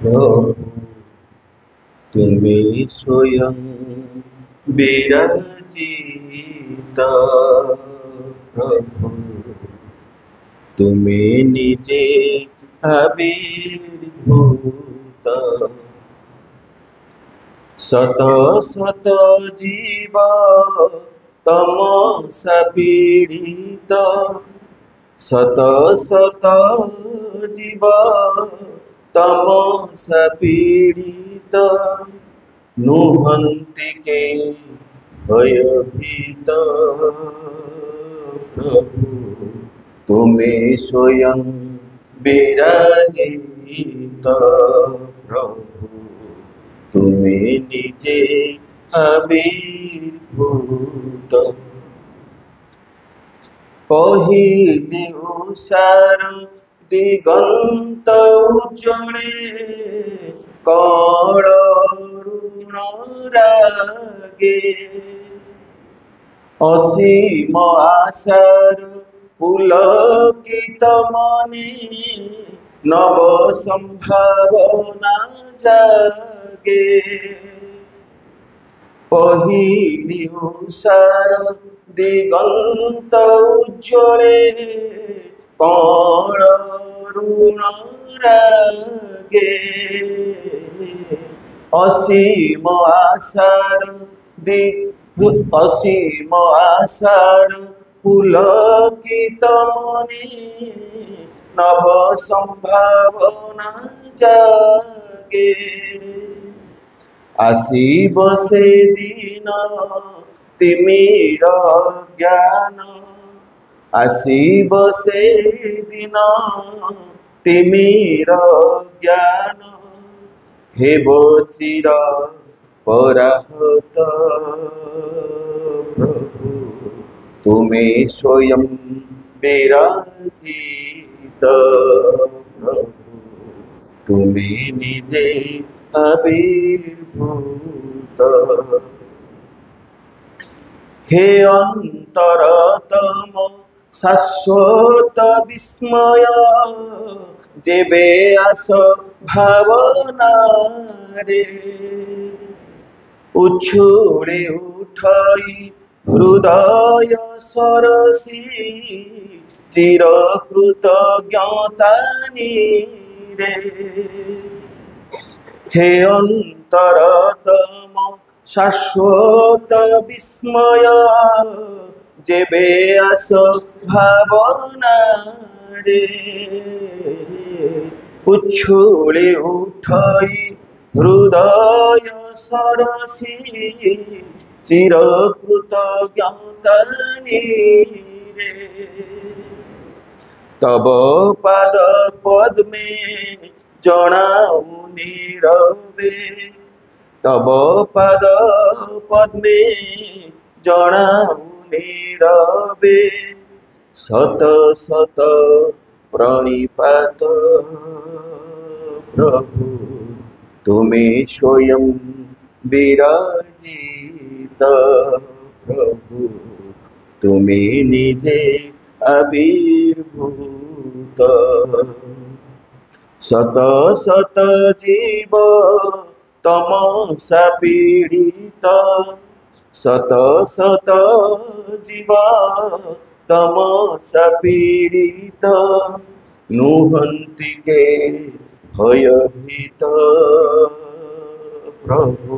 प्रभु तुम्हें स्वयं विरचित, प्रभु तुम्हें निजे आविर्भूत, शत शत जीव तमसा पीड़ित, शत शत जीव तमसा पीड़ित, नुहन्ति के भयभीत, प्रभु तुम्हें स्वयं विराजित, प्रभु तुम्हें निजे आविर्भूत, पहिले उषार दिगंत उज्जळे, कळरुण रागे, असीम आशार पुलकित मने, नव संभावना जागे, पहिली उषार दिगंत उज्जळे, कळरुण रागे, असीम आशार असीम आशार पुलकित मने, नव संभावना जागे, आसीब से दिन तिमिर ज्ञान, आसीब से दिन तिमिर ज्ञान, हेब चिर पराहत, प्रभु तुम्हें स्वयं विराजित, प्रभु तुम्हें निजे आविर्भूत, हे अंतरतम शाश्वत विस्मय, जेबे आस भावना रे, उछुड़े उठाई हृदय सरसी, चिरकृतज्ञतानि रे, हे अंतरतम शाश्वत विस्मय, जेबे आस भावना रे, उछुले उठाई हृदय सरसी, चिरकृतज्ञतानि रे, तब पाद पद्मे जणाऊ नीरवे, तब पाद पद्मे जणाऊ नीरवे, शत शत प्रणिपात, प्रभु तुम्हें स्वयं विराजित, प्रभु तुम्हें निजे आविर्भूत, शत शत जीव तमसा पीड़ित, शत शत जीव तमसा पीड़ित, नुहन्ति के भयभीत, प्रभु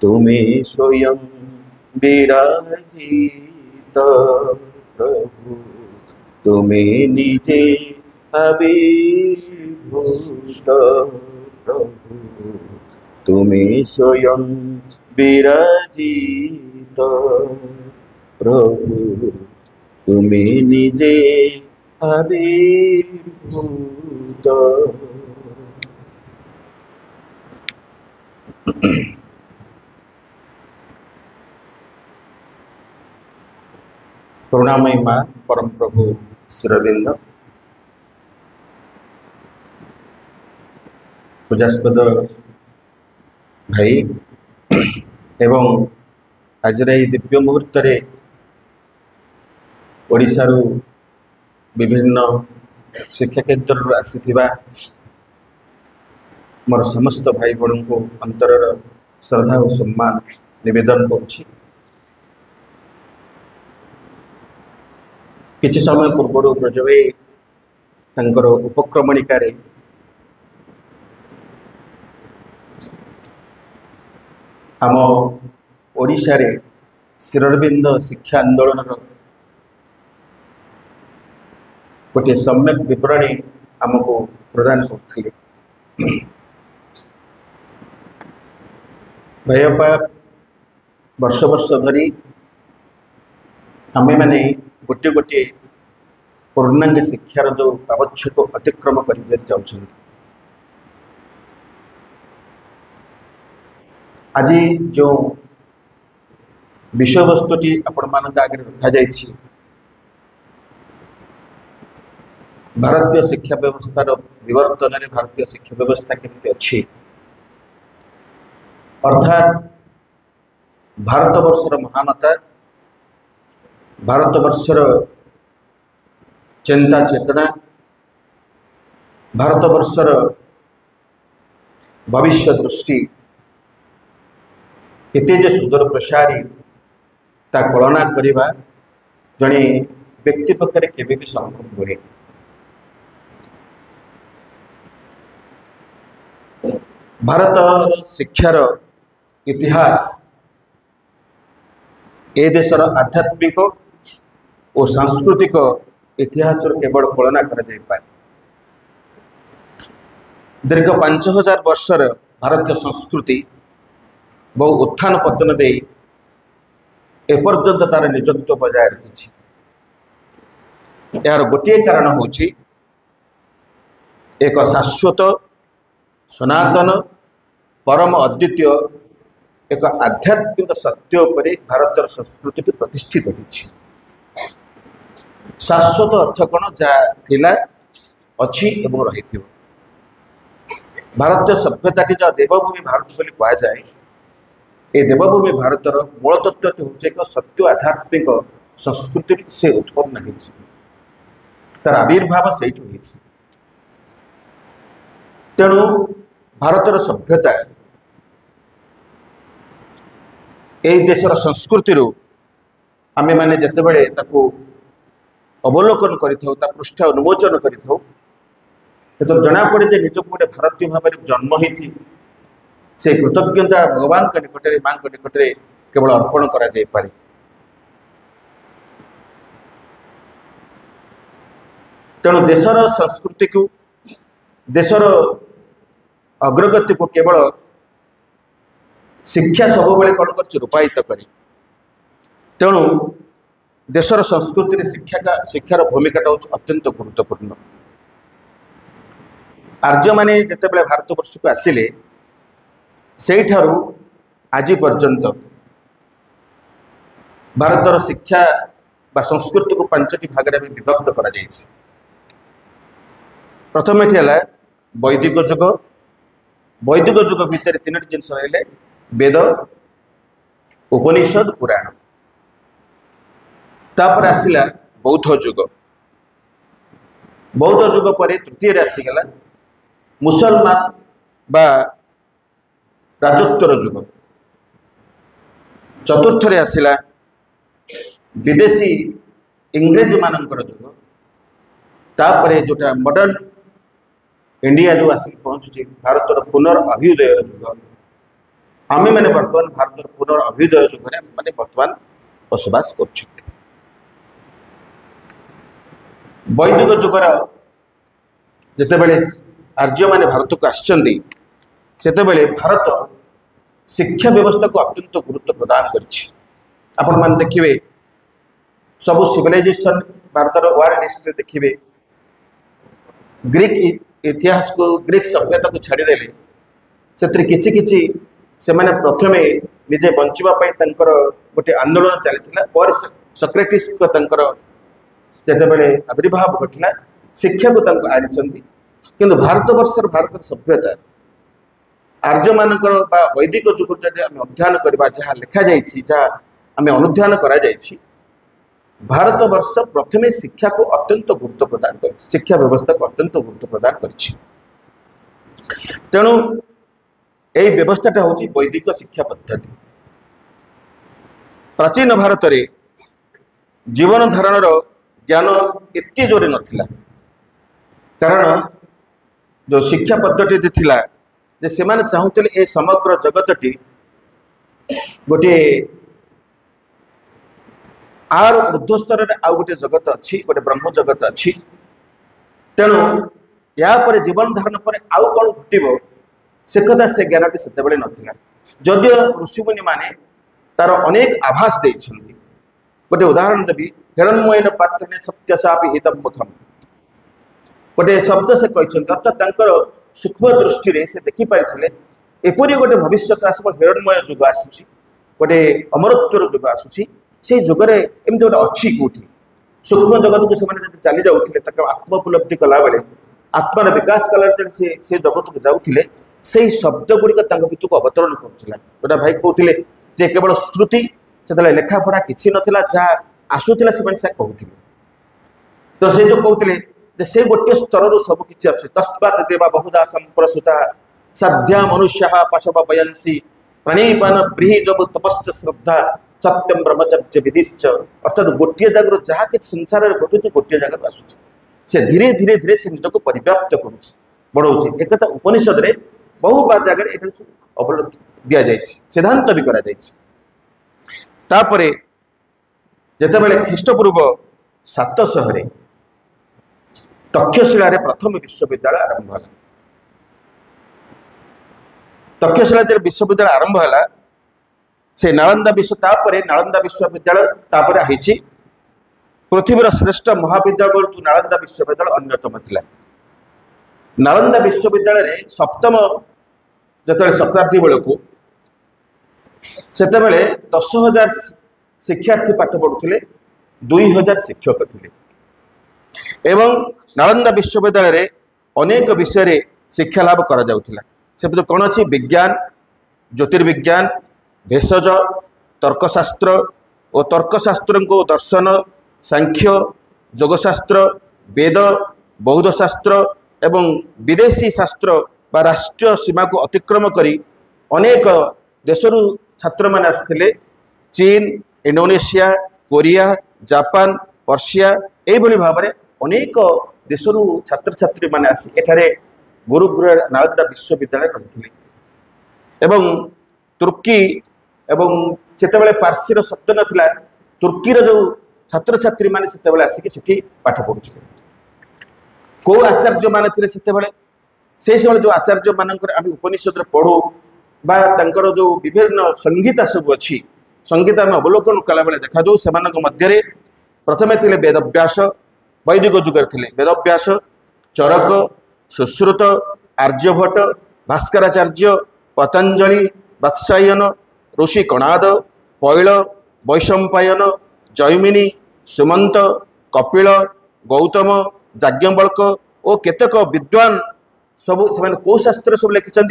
तुम्हें स्वयं विराजित, प्रभु तुम्हें निजे आविर्भूत, प्रभु तुम्हें स्वयं विराजित, प्रभु তুমি নিজে আবির্ভূত। करुणामयी माँ परम प्रभु श्रीअरविंद, पूजास्पद भाई एवं आज दिव्य मुहूर्त ओडिशारू विभिन्न शिक्षा केन्द्र आसीथिबा मोर समस्त भाई बहन को अंतर श्रद्धा और सम्मान निवेदन करुछि। किछि समय पूर्व प्रजवे तांकर उपक्रमणिका आम ओडिशा रे श्रीअरविंद शिक्षा आंदोलन गोटे सम्यक विवरणी आमको प्रदान करथिले। भयपा वर्ष वर्ष धरी आमे माने गोटे गोटे पूर्णांग शिक्षार जो आवश्यक अतिक्रम कर जाउछन्ति। आज जो विषय वस्तुटी आपण मानक आगे रखा जाइछि, भारतीय शिक्षा व्यवस्थार विवर्तन में भारतीय शिक्षा व्यवस्था केमती अच्छी, अर्थात भारतवर्षर महानता, भारतवर्षर चिंता चेतना, भारतवर्षर भविष्य दृष्टि केते जे सुदूर प्रसारी ता कल्पना करिबा जणे व्यक्ति पक्षरे केबे भी संभव नुहे। भारत शिक्षार इतिहास ए देशर आध्यात्मिक और सांस्कृतिक इतिहास केवल कल्पना कर दीर्घ 5000 वर्षर भारतीय संस्कृति बहु उत्थान पतन दे एपर्यंत तार निजत्व बजाय रखी। यार गोटे कारण होची एक शाश्वत सनातन परम अद्वितीय एक आध्यात्मिक सत्य उपरे भारतर संस्कृति प्रतिष्ठित होती। शाश्वत अर्थ कौन जहाँ थिला अच्छी एवं रही। भारतीय सभ्यताटी जहाँ देवभूमि भारत बोली कह जाए, ये देवभूमि भारतर मूल तत्वटी हूँ एक सत्य आध्यात्मिक संस्कृति से उत्पन्न होती, तार आविर्भाव से तेणु भारतर सभ्यता यही देशर संस्कृति आमे माने जिते बड़े अवलोकन करिथाउ, पृष्ठ उन्मोचन करिथाउ, जना पड़े जे निजक गोटे भारतीय भाव में जन्म होती से कृतज्ञता भगवान के निकटरे मां के निकटरे केवल अर्पण करा जाय पारे। तेणु देशर संस्कृति को देशर अग्रगति को केवल शिक्षा सब बेले कौन कर रूपायित करे। तेणु देशर संस्कृति शिक्षार भूमिका अत्यंत गुरुत्वपूर्ण। आर्य माने जितेबाला भारतवर्ष को आसिले से आज पर्यंत भारतर शिक्षा बा संस्कृति को 5टी भाग में विभक्त करा जायछि। प्रथम एठी वैदिक युग। वैदिक युग भितर 3टी जिनस रहिले वेद, उपनिषद, पुराण। तापर आसिला बौद्ध युग। बौद्ध युग पर तृतीय आसीगला मुसलमान बा राजोत्तर युग। चतुर्थ आसिला विदेशी इंग्रेज मानकर युग। तापर जोटा मॉडर्न इंडिया जो आसिक पहुँचुची भारतर पुनर्अभ्युदय युग। आमे मैंने बर्तमान भारतर पुनर्अभ्युदय युग मैंने बर्तमान बसवास कर। वैदिक युगर जितेबाला आर्य माने भारत को आसचंदी सेतेबेले भारत शिक्षा व्यवस्था को अत्यंत गुरुत्व प्रदान करिछि। आपण माने देखिबे सब सिविलाइजेशन भारत वर्ल्ड हिस्ट्री देखिए ग्रीक इतिहास को ग्रीक सभ्यता को छाड़देले से किछि किछि से माने प्रथमे निजे बंचापी गोटे आंदोलन चली पर सक्रेटिस जितेबाला आविर्भाव घटला शिक्षा को आनी किंतु भारत सभ्यता आर्य मानकर वैदिक जुग आम अध्ययन करवा जहाँ लिखा जामें अनुध्यान करा भारत वर्ष प्रथमे शिक्षा को अत्यंत गुरुत्व प्रदान कर शिक्षा व्यवस्था को अत्यंत गुरुत्व प्रदान कर तेणु यही व्यवस्थाटा हूँ वैदिक शिक्षा पद्धति प्राचीन भारत में जीवन धारण ज्ञान एत जोरे नथिला कारण जो शिक्षा पद्धति थिला जे से माने चाहूले ए समग्र जगतटी गोटे आर ऊर्ध्व स्तर आउ गोटे जगत अच्छी गोटे ब्रह्म जगत अच्छी तेणु या पर जीवन धारण पर आउ कौन घटब से कथा से ज्ञानटी से नाला जदिव ऋषिमुनि माने तार अनेक आभास देइछन्ति गोटे उदाहरण देवी हिरण्मयन पात्रे सत्यसापि हितम मुखम गोटे शब्द से कहते अर्थात सूक्ष्म दृष्टि रे से देखी पारिथिले एपरी गोटे भविष्य आसब हिरण्मय जुग आसुची गोटे अमरत्वर जुग आसुची से जुगरे एमती गोटे अच्छी कौटी सूक्ष्म जगत को से चली जाऊे आत्मोपलब्धि कला बेले आत्मार विकास कला से जगत को जाऊे से शब्द गुड़िक भितर को अवतरण करुला जोटा भाई कहते जे केवल श्रुति से लेखा पढ़ा कि नाला जहाँ आसूला से कहते तो से जो कहते से गोटे स्तर सबकि अच्छे तस्मात् देवा बहुधा संप्रसुता साध्या मनुष्य पशव पयंसी प्रणीपान ब्रीहि जब तपश्च श्रद्धा सत्यम ब्रह्मचर्य विधिश्च अर्थात गोटे जगह जहाँ कि संसार में घटुच गोटे जगह आसूँ से धीरे धीरे धीरे से निजक परिव्याप्त करुच्ची बढ़ाऊँ एक उपनिषद रे बहु बार जगह ये अवलंबन दि जाए सिद्धांत भी करा जितेबाला ख्रीष्टपूर्व 700 तक्षशिला प्रथम विश्वविद्यालय आरंभ है तक्षशिला विश्वविद्यालय आरंभ है से नालंदा विश्वविद्यालय तापर आई पृथ्वीर श्रेष्ठ महाविद्यालय नालंदा विश्वविद्यालय अन्यतम थिला नालंदा विश्वविद्यालय सप्तम जो शताब्दी बेलू से 10,000 शिक्षार्थी पाठ पढ़ुले 2,000 शिक्षक थे एवं नालंदा विश्वविद्यालय अनेक विषय शिक्षा लाभ करा जाउथिला से कौन अच्छी विज्ञान ज्योतिर्विज्ञान भेषज तर्कशास्त्र और तर्कशास्त्र को दर्शन सांख्य योगशास्त्र वेद बौद्ध शास्त्र एवं विदेशी शास्त्र बा राष्ट्रीय सीमा को अतिक्रम करी अनेक देशरू छात्र माने आसुथिले चीन इंडोनेशिया कोरिया जापान पर्सिया यही भाव में अनेक देशरू छात्र छात्री माने आसी एठारे गुरुगृह नालंदा विश्वविद्यालय रही एवं तुर्की एवं सेतेबेले पार्सीर शब्द नथिला तुर्कीर जो छात्र छात्री माने सेतेबेले आसिक सेठी पाठ पढ़ुथिले को आचार्य माने थिले सेतेबेले से समय जो आचार्य मानकर आम उपनिषद पढ़ू बा तांकर जो विभिन्न संहिता सब अच्छी संहिता में अवलोकन कला बेले देखा जाऊ से मध्य प्रथमे थिले वेदव्यास वैदिक जुगर थिले वेदव्यास चरक सुश्रुत आर्यभट्ट भास्कराचार्य पतंजलि वात्सायन ऋषि कणाद पैल वैशंपायन जैमिनी सुमंत कपिल गौतम याज्ञवल्क और केतक विद्वान सब से कौ शास्त्र सब लिखिं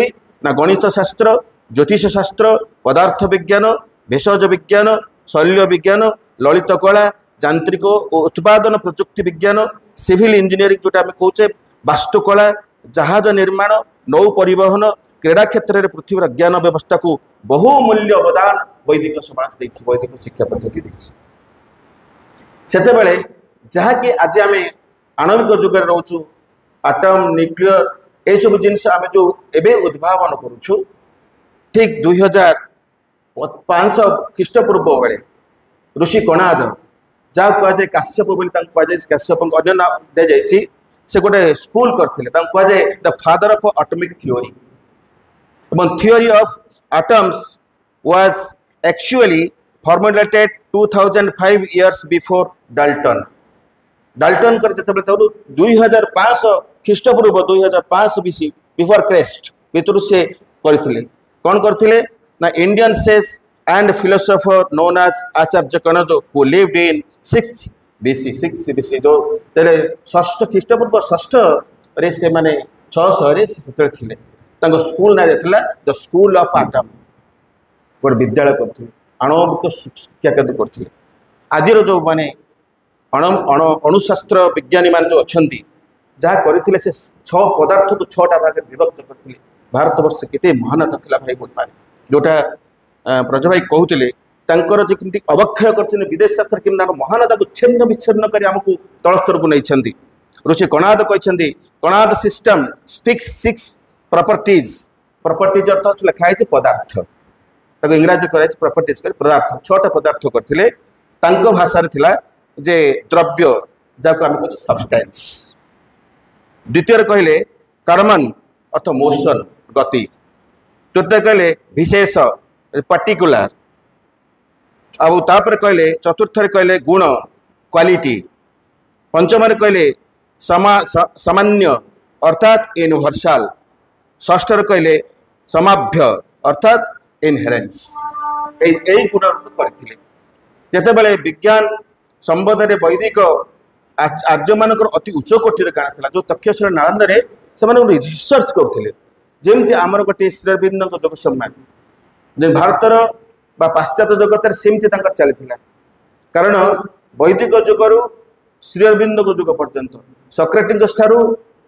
ना गणित शास्त्र ज्योतिष शास्त्र पदार्थ विज्ञान भेषज विज्ञान शैल्य विज्ञान ललित कला यांत्रिक और उत्पादन प्रजुक्ति विज्ञान सिविल इंजीनियरिंग जोटा आम कहे वास्तुकला जहाज निर्माण नौ परिवहन क्रीड़ा क्षेत्र में पृथ्वीर ज्ञान व्यवस्था को बहुमूल्य अवदान वैदिक समाज वैदिक शिक्षा पद्धति से जहाँकि आज आम आणविक जुगर रोचु आटम न्यूक्लियर ये सब जिन आम जो एवं उद्भावन करुचु ठीक 2500 ख्रीष्टपूर्व बेले ऋषि कणाद जहाँ कहुए काश्यप कहुए काश्यप अन्य नाम दि जाए से गोटे स्कूल करते कहुए the father of atomic theory theory of atoms was actually formulated 2005 years before Dalton. Dalton कर जब 2500 ख्रीष्टपूर्व 2500 बीसी बिफोर क्राइस्ट भितर से करथिले कौन करथिले ना Indian sage and philosopher known as Acharya Kanad who lived in 6th BC जो तेरे षष्ठ ख्रीष्टपूर्व षष्ठ रे से माने 600 रे से थिले तांको स्कूल ना जातला द स्कूल ऑफ आटम गोटे विद्यालय करथिले आणविक शिक्षा केंद्र करथिले आजिर जो माने अणुशास्त्र विज्ञानी मान जो अच्छा जहाँ करते से 6 पदार्थ को 6टा भाग विभक्त करते भारत वर्ष केते महानता थिला भाई बोल पारे जोटा प्रजा भाई कहते जी अवक्षय कर विदेश शास्त्र कि महानता को छिन्न विच्छिन्न कर आमको तल स्तर को नहीं ऋषि कणाद कहते कणाद सिस्टम स्पीक्स 6 प्रॉपर्टीज अर्थ लिखाई पदार्थ इंग्राजी कर प्रॉपर्टीज कर पदार्थ 6टा पदार्थ करते भाषा थिला जे द्रव्य जाको आम कहते सबस्टेंस द्वितीय कहले कर्मन अर्थ मोशन गति तृतीय कहले विशेष पर्टिकुलर अब तापर कहले चतुर्थ कहले गुण क्वालिटी पंचम कहले सामान्य अर्थात यूनिवर्सल षष्ठ कहले समाभ्य अर्थात इनहेरेंस यही गुण करथिले जेते बेले विज्ञान संबंध में वैदिक आर्य मानक अति उच्च कोटि काण था जो तक्षशिला नालंदा से रिसर्च करते जमी आमर गोटे श्रीअरविंद जोग सम्मान भारतर पाश्चात्य जगत सेमती चली कारण वैदिक जुगरु श्रीअरविंद जुग पर्यंत सॉक्रेटिस ठारू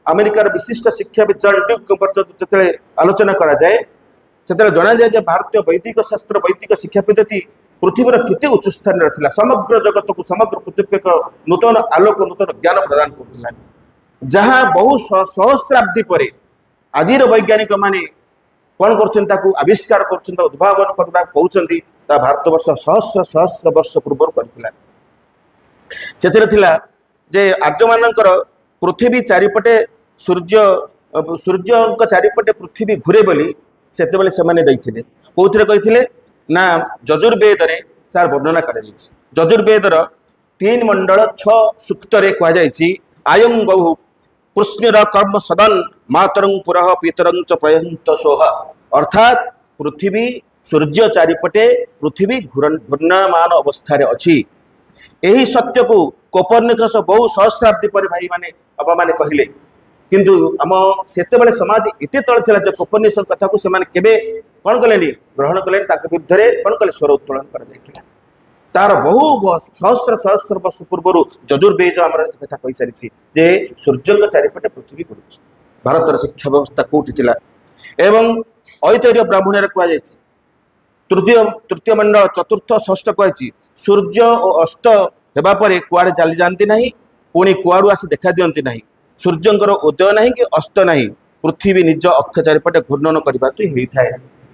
अमेरिकार विशिष्ट शिक्षाविद जॉन ड्यूक पर्यंत जो आलोचना करा जाए से जना जाए भारतीय वैदिक शास्त्र वैदिक शिक्षा पद्धति पृथ्वीर केते उच्च स्थान रहा समग्र जगत को समग्र पृथ्वी एक नूतन आलोक नूतन ज्ञान प्रदान करता जहाँ बहु सहस्राब्दी पर आज वैज्ञानिक माने कौन कर आविष्कार कर उद्भावन करवा कहते भारतवर्ष सहस्र सहस्र वर्ष पूर्व करथिला जे आर्य मानकर पृथ्वी चारिपटे सूर्य चारिपटे पृथ्वी घूरे बोली से कौन कही ना यजुर्वेद रे सार वर्णना कर यजुर्वेदर 3 मंडल 6 सूक्त कहुई आयं गौ कृष्णर कर्म सदन मातरं पुरः पितरं च प्रयंत सोह अर्थात पृथ्वी सूर्य चारिपटे पृथ्वी घूर्णमान अवस्था अच्छी यही सत्य को कोपर्निकस बहु सहस्राब्दी पर भाई माने बाबा माने कहले किंतु आम से समाज एत तले था जो कोपर्निकस कथा को से कौन कले ग्रहण कले विरुद्ध में कौन कले स्वर उत्तोलन कर तार बहु सहस्र सहस्र वर्ष पूर्व यजुर्वेद आम कथा कही सारी जे सूर्य चारिपटे पृथ्वी घूर भारतर शिक्षा व्यवस्था कौटी थी एवं ऐतरेय ब्राह्मण कहुई तृतीय मंडल चतुर्थ षष्ठ कही सूर्य और अस्त होगापर कुआड़े चली जाती ना पुणी कुआड़ू आसी देखा दिखती ना सूर्यंकर उदय ना कि अस्त ना पृथ्वी निज अक्ष चारिपटे घूर्णन करने तो होता है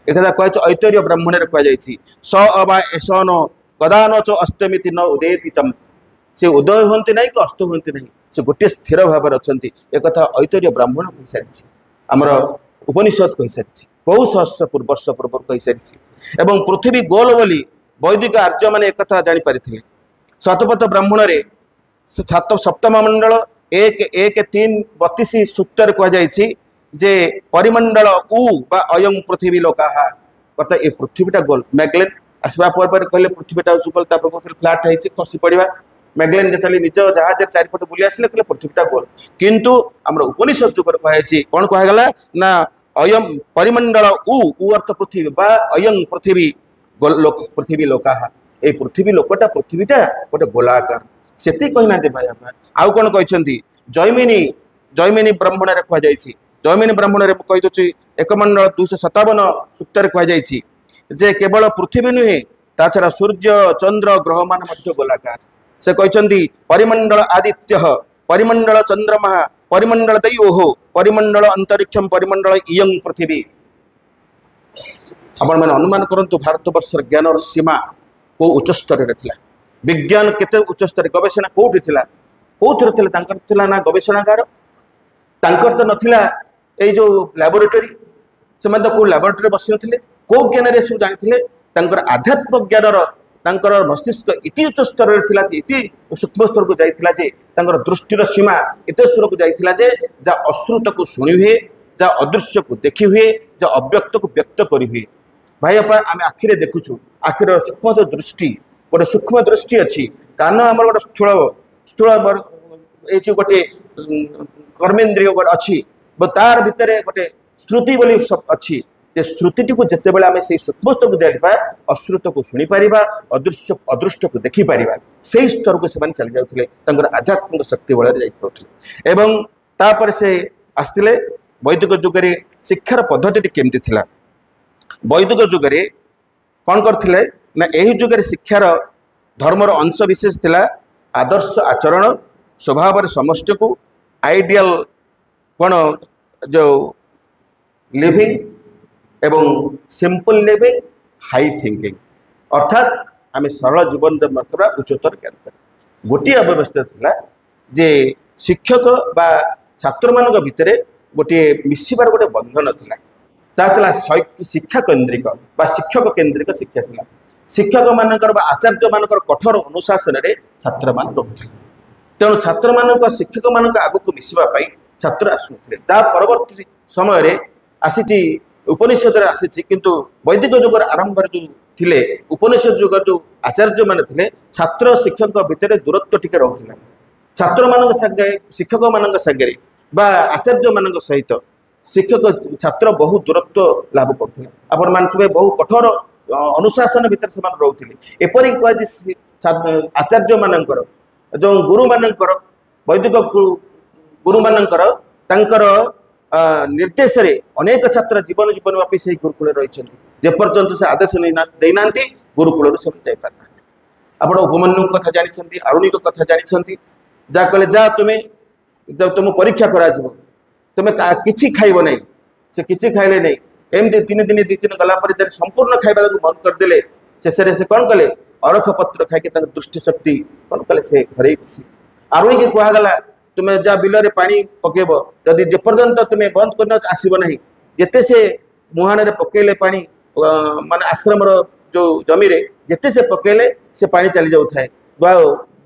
एक कह ऐतरेय ब्राह्मण कहुई स अबा एसन कदान च अस्तमिति न उदयति चम से उदय होती ना कि अस्त होती ना से गोटे स्थिर भाव अच्छा एक ऐतरेय ब्राह्मण कही सारी आमर उपनिषद कही सारी बहु सहस्र वर्ष पूर्व कही सारी एवं पृथ्वी गोल बोली वैदिक आर्य मैंने एक जापारी शतपथ ब्राह्मण सप्तम मंडल 1-1-3-32 सूक्त कहुई जे परिमंडल उ बा अयं पृथ्वी लोका कथा ये पृथ्वीटा गोल मैगलेन आसवा पर कहले पृथ्वीटा गोल फ्लाट है खसी पड़ा मैगलेन जो निज जहाज चारिपट बुली आसिले कहले पृथ्वीटा गोल किंतु आम उपनिषद जुगर कहुई कौन कहगला ना अयं परिमंडल उ अर्थ पृथ्वी बा अयं पृथ्वी पृथ्वी लोका ये पृथ्वी लोकटा पृथ्वीटा गोटे गोलाकार से कहना भाई आउ कौन कहते जैमिनी ब्राह्मण कहुई जैमिनी ब्राह्मण कहीदे एक मंडल 257 सूक्त कहुई जे केवल पृथ्वी नुहे ता छड़ा सूर्य चंद्र ग्रह मान गोलाकार से कहते परिमंडल आदित्य परिमंडल चंद्रमा परिमंडल दैओह परिमंडल अंतरिक्षम परिमंडल इयं पृथ्वी आपण मैंने अनुमान करंतु भारतवर्ष ज्ञान सीमा को उच्च स्तर विज्ञान केते उच्च स्तर गवेषणा कोठी थिला कोथर थिला तांकर थिला ना गवेषणागार तांकर तो नथिला ए जो लैबोरेटरी से मतलब को लैबोरेटरी बसी नथिले को ज्ञान रे सब जानिथिले तांकर आध्यात्मिक ज्ञानर तांकर मस्तिष्क इति उच्च स्तर रे थिला जे इति सूक्ष्म स्तर को जाइथिला जे तांकर दृष्टिर सीमा एते स्तर को जाइथिला जे जा अश्रुत को सुनि हुए जा अदृश्य को देखि हुए जा अव्यक्त को व्यक्त करी हुए भाई अपा आम आखिरे देखुछु आखिर सूक्ष्म दृष्टि गोटे सूक्ष्म दृष्टि अच्छी कान आमर गोटे स्थूल स्थूल ये गोटे कर्मेन्द्रिय अच्छी तार भितर गोटे श्रुति बोली अच्छी जे श्रुति को जिते बड़े आम से सूक्ष्म को जाइपा अश्रुत को शुणी पार अदृश्य अदृष्ट को देखी पार से स्तर को से चली जाते आध्यात्मिक शक्ति बल एवं तापर से आसते वैदिक जुगे शिक्षार पद्धति केमती थिला वैदिक जुगे कौन करथिले ना यही जुगे शिक्षार धर्मर अंश विशेष थिला आदर्श आचरण स्वभाव समष्टि को आइडियल कौन जो लिविंग एवं सिंपल लिविंग हाई थिंकिंग अर्थात आम सरल जीवन जन्म करवा उच्चतर ज्ञान कर गोटे अव्यवस्था थिला जे शिक्षक बा छात्र मान भितर गोटे मिसिबार गोटे बंधन थिला ताला शिक्षा केन्द्रिक बा शिक्षक केन्द्रिक शिक्षा थिला शिक्षक मानकर बा आचार्य मानकर कठोर अनुशासन रे छात्र मान रहुथिले तेणु छात्र मानक शिक्षक मानक आगु मिसिबा पाई छात्र आसुथिले ता परवर्ती समय रे आसीची उपनिषद रे आसीची किंतु वैदिक युग आरंभ जो थिले उपनिषद युग जो आचार्य माने थिले छात्र शिक्षक भितर दूरत्व टिके रहुथिला छात्र मानक संगे शिक्षक मानक संगे बा आचार्य मानक सहित शिक्षक छात्र बहु दूरत्व लाभ करथिले आपण मानथुबे बहु कठोर अनुशासन भितर से रोते एपरी कह आचार्य मानकर जो गुरु मानकर वैदिक गुरु मानकर तांकर निर्देश रे अनेक छात्र जीवन जीवन व्यापी से गुरुकुल रही जेपर्यंत से आदेश देना गुरुकुल से जापार आप उपमन्यु कथा जानी अरुणिक कथा जानी जहाँ कहले जा तुम्हें जब तुम परीक्षा करा तुम्हें किसी खाइब नहीं से किसी खाइले नहीं एमती तीन दिन दी दिन गला संपूर्ण खाइबा बंद करदे शेष से कौन कले अरख पत्र खाई दृष्टि शक्ति कौन कले से घरे बसी आरुणी की कहगला तुम्हें जा बिल पानी पकेब जदि जेपर्यंत तुम्हें बंद करना आसब ना जिते से मुहान पकेले पानी माने आश्रम जो जमी रे जिते से पकेले से पानी चली जाए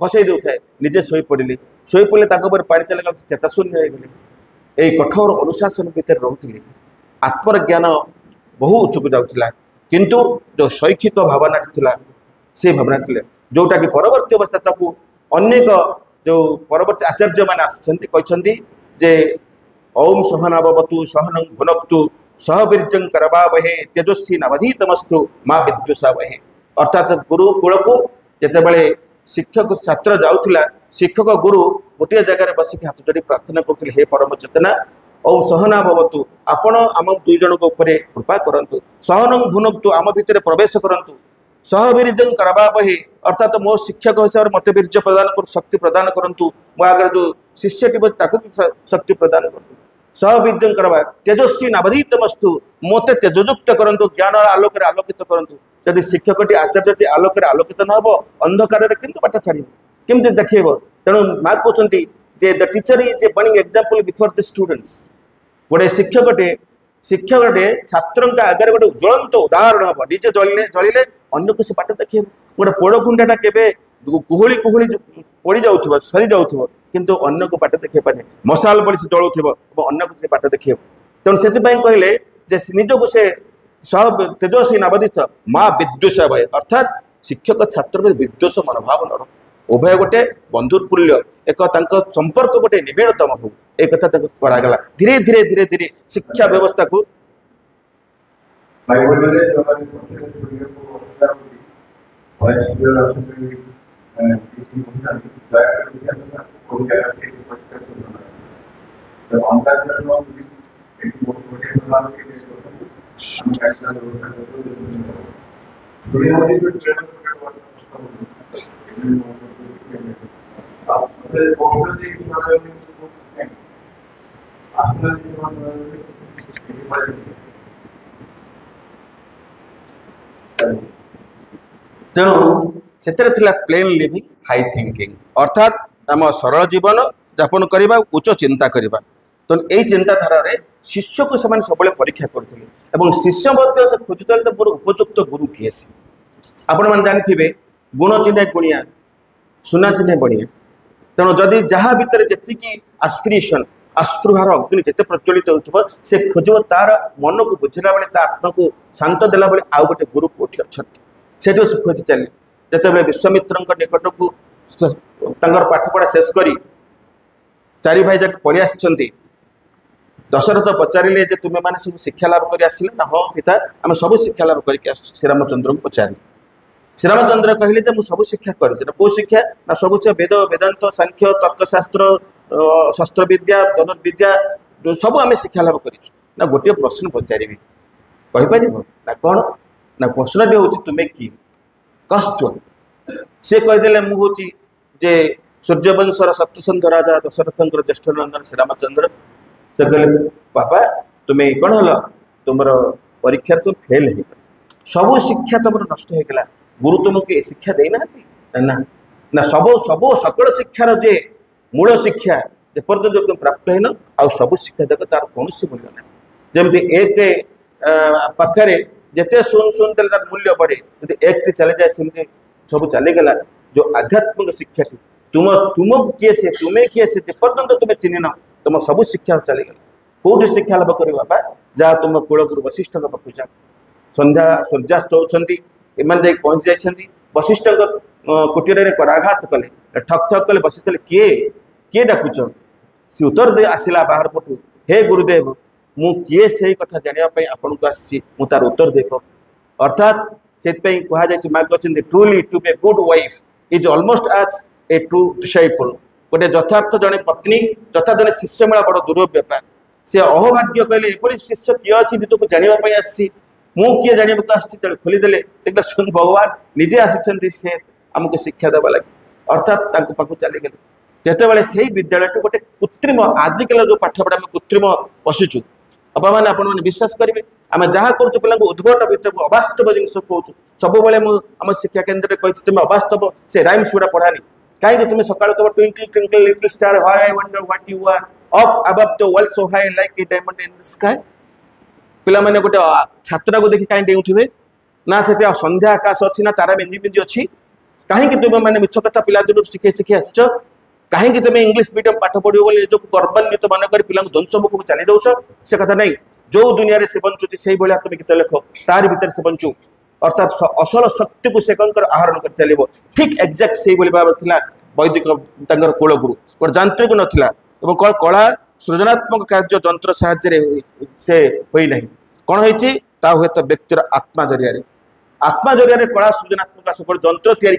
भसई दे निजे शोई पड़े पानी चलगला चेताशून्य हो गले यही कठोर अनुशासन भितर रोते आत्मज्ञान बहु उच्चक जाऊला किंतु जो शैक्षिक भावना थिला से भावना थिले जोटा कि परवर्ती अवस्था अनेक जो परवर्ती आचार्य मान आसछन्ति जे ओम सहनावतु सहनं भुनक्तु सह वीर्यं करवावहे तेजस्वी नवधीतमस्तु मां विद्विषावहे अर्थात गुरुकुल को जिते बड़े शिक्षक छात्र जाऊला शिक्षक गुरु गोटे जगह बसिक हाथ जोड़ी प्रार्थना करते हे परम चेतना ओम सहना भवतु आपण आम दुई जन कृपा करंतु सहनं भुनक्तु आम भितर प्रवेश करंतु सह वीर्यं करवावहे अर्थात मो शिक्षक हिसाब से मत वीर्य प्रदान कर शक्ति प्रदान करंतु मो आगे जो शिष्य शक्ति प्रदान करंतु सह वीर्यं करवा तेजस्वी नवधीतमस्तु मते तेजयुक्त करंतु ज्ञान आलोक आलोकित करंतु यदि शिक्षक आचार्य आलोक आलोकित न हो अंधकार किंतु पाठ छाड़ केमती देखेब तेणु माँ कहते जे the teacher is a burning example before the students गोटे शिक्षकटे छात्र आगे गोटे ज्वलंत उदाहरण हम निजे जलिले जलिले अन्य किसी पाठ देखे गोटे पोड़खुंडाटा केवे कुहुली कुहुली पड़ जाऊ सरी जाऊ किंतु अन्य को पाठ देखे पारे मशाल बड़ी से जलुव अन्य किसी पाठ देखे तेणु से कहले निजक से सह तेजस्वी नवदीत माँ विद्वेष भय अर्थात शिक्षक छात्र विद्वेष मनोभाव न उभय गोटे बंधुरपुल्य एक संपर्क गोटे निबिड़तम हो एक करागला धीरे धीरे धीरे धीरे शिक्षा व्यवस्था को तेणु से प्लेन लिविंग हाई थिंकिंग अर्थात आम सरल जीवन यापन करवा उच्च चिंता करवा तो यही चिंताधारा रे शिष्य को सब परीक्षा करते शिष्य से खोजुते मोर उपयुक्त गुरु किए सी आपण मैंने जानी गुण चिन्हे गुणिया सुना चिन्हे बढ़िया तेणु जदि जहाँ भितर जी आस्पिरेसन आस्पृहार अग्नि जिते प्रज्वलित हो से खोज तार मन को बुझला बेले आत्मा को शांत देला बेले आउ गोटे गुरु कोठी अच्छा से खोजी चले जिते विश्वामित्र निकट को पाठपढ़ा शेष कर चारि भाई जाक पलि आसी दशरथ पचारे जे तुम्हें मैंने सब शिक्षा लाभ कर आसिले ना हाँ पिता आम सब शिक्षा लाभ करके श्रीरामचंद्र को पचारे श्रीरामचंद्र कहले जे सब शिक्षा कर कौ शिक्षा ना सब वेद वेदांत सांख्य तर्कशास्त्र शस्त्र विद्या धनुर्विद्या सब आम शिक्षा लाभ कर गोटे प्रश्न पचारि कहीपर ना कौन ना प्रश्न हूँ तुम्हें किए कस्तु सी कहीदे मुझे जे सूर्यवंशर सत्यसंध राजा दशरथ ज्येष्ठ नंदन श्रीरामचंद्र से कहले बापा तुम्हें कौन हल तुम परीक्षा तुम फेल हो सब शिक्षा तुम नष्ट होगा गुरु तुमको ये शिक्षा देना ना ना सब सब सकल शिक्षार जे मूल शिक्षा जे पर्यटन तुम प्राप्त होन आउ सब शिक्षा देख तार कौन मूल्य ना जमी एक पाखे जिते शुन शुन देते तार मूल्य बढ़े जब एक चली जाए सेमती सब चलीगला जो आध्यात्मिक शिक्षा थी तुमको किए से तुम्हें किए से पर्यटन तुम्हें चिन्ह न तुम सब शिक्षा चलीगला कौटी शिक्षा लाभ कर बापा जहाँ तुम कूलगुरु वशिष्ठ पाखु जा संध्या सूर्यास्त होती एम जा पहुँची जाइए वशिष्ठ कुटीर में कराघात कले ठक ठक कले वशिष्ठ किए किए डाकुच सी उत्तर दे आसला बाहर पटू हे गुरुदेव मु किए से कथा जानापी आपन को आसी तार उत्तर दे अर्थात से कहुई माँ कहते truly to be a good wife is almost as a true disciple गोटे यथार्थ जड़े पत्नी यथा जड़े शिष्य मेला बड़ दूर व्यापार से अहोभाग्य कहले एपरी शिष्य किए अच्छी तो जानापी आसी मु किए जानवा आसी खोलीदे देखिए भगवान निजे आसी से आमको शिक्षा देवा लगे अर्थात पाक चलीगले जितेबाला से विद्यालय गोटे कृत्रिम आजिकल जो पाठपढ़ा आम कृत्रिम पशुचु बाबा मैंने आप विश्वास करेंगे आम जहाँ करूँ पिला उद्भट भितर अवास्तव जिन कहूँ सब आम शिक्षा केन्द्र कही तुम्हें अवास्तव से राइम्स गुड़ा पढ़ानी कहीं तुम्हें सकाल कह twinkle twinkle little star why I wonder what you are up above the world so high like a diamond in the sky पिला मैंने गोटे छात्रा को देखि कहीं डेउथिबे ना से संध्या आकाश अच्छी ना तारा बेंजी बेंजी अच्छी कहीं तुम्हें मैंने मिछ कथा पिला दिन शिखे शिखे आस कहीं तुम्हें इंग्लिश मीडियम पाठ पढ़ो बोले जो गर्वान्वित मन कर पिला ध्वंस मुख को चली दौच से कथा नहीं जो दुनिया से बंचुची से भाया तुम गीत लेख तार भीतर से बंचु अर्थात असल शक्ति को से आहरण कर चलो ठीक एक्जाक्ट से भाव वैदिक कूलगुरु गोटे जांत्रिक नाला कला सृजनात्मक कार्य जंत्र साहाय्य से होना कौन होता हुए तो व्यक्तिर आत्मा जरिया कला सृजनात्मक सब जंत्र या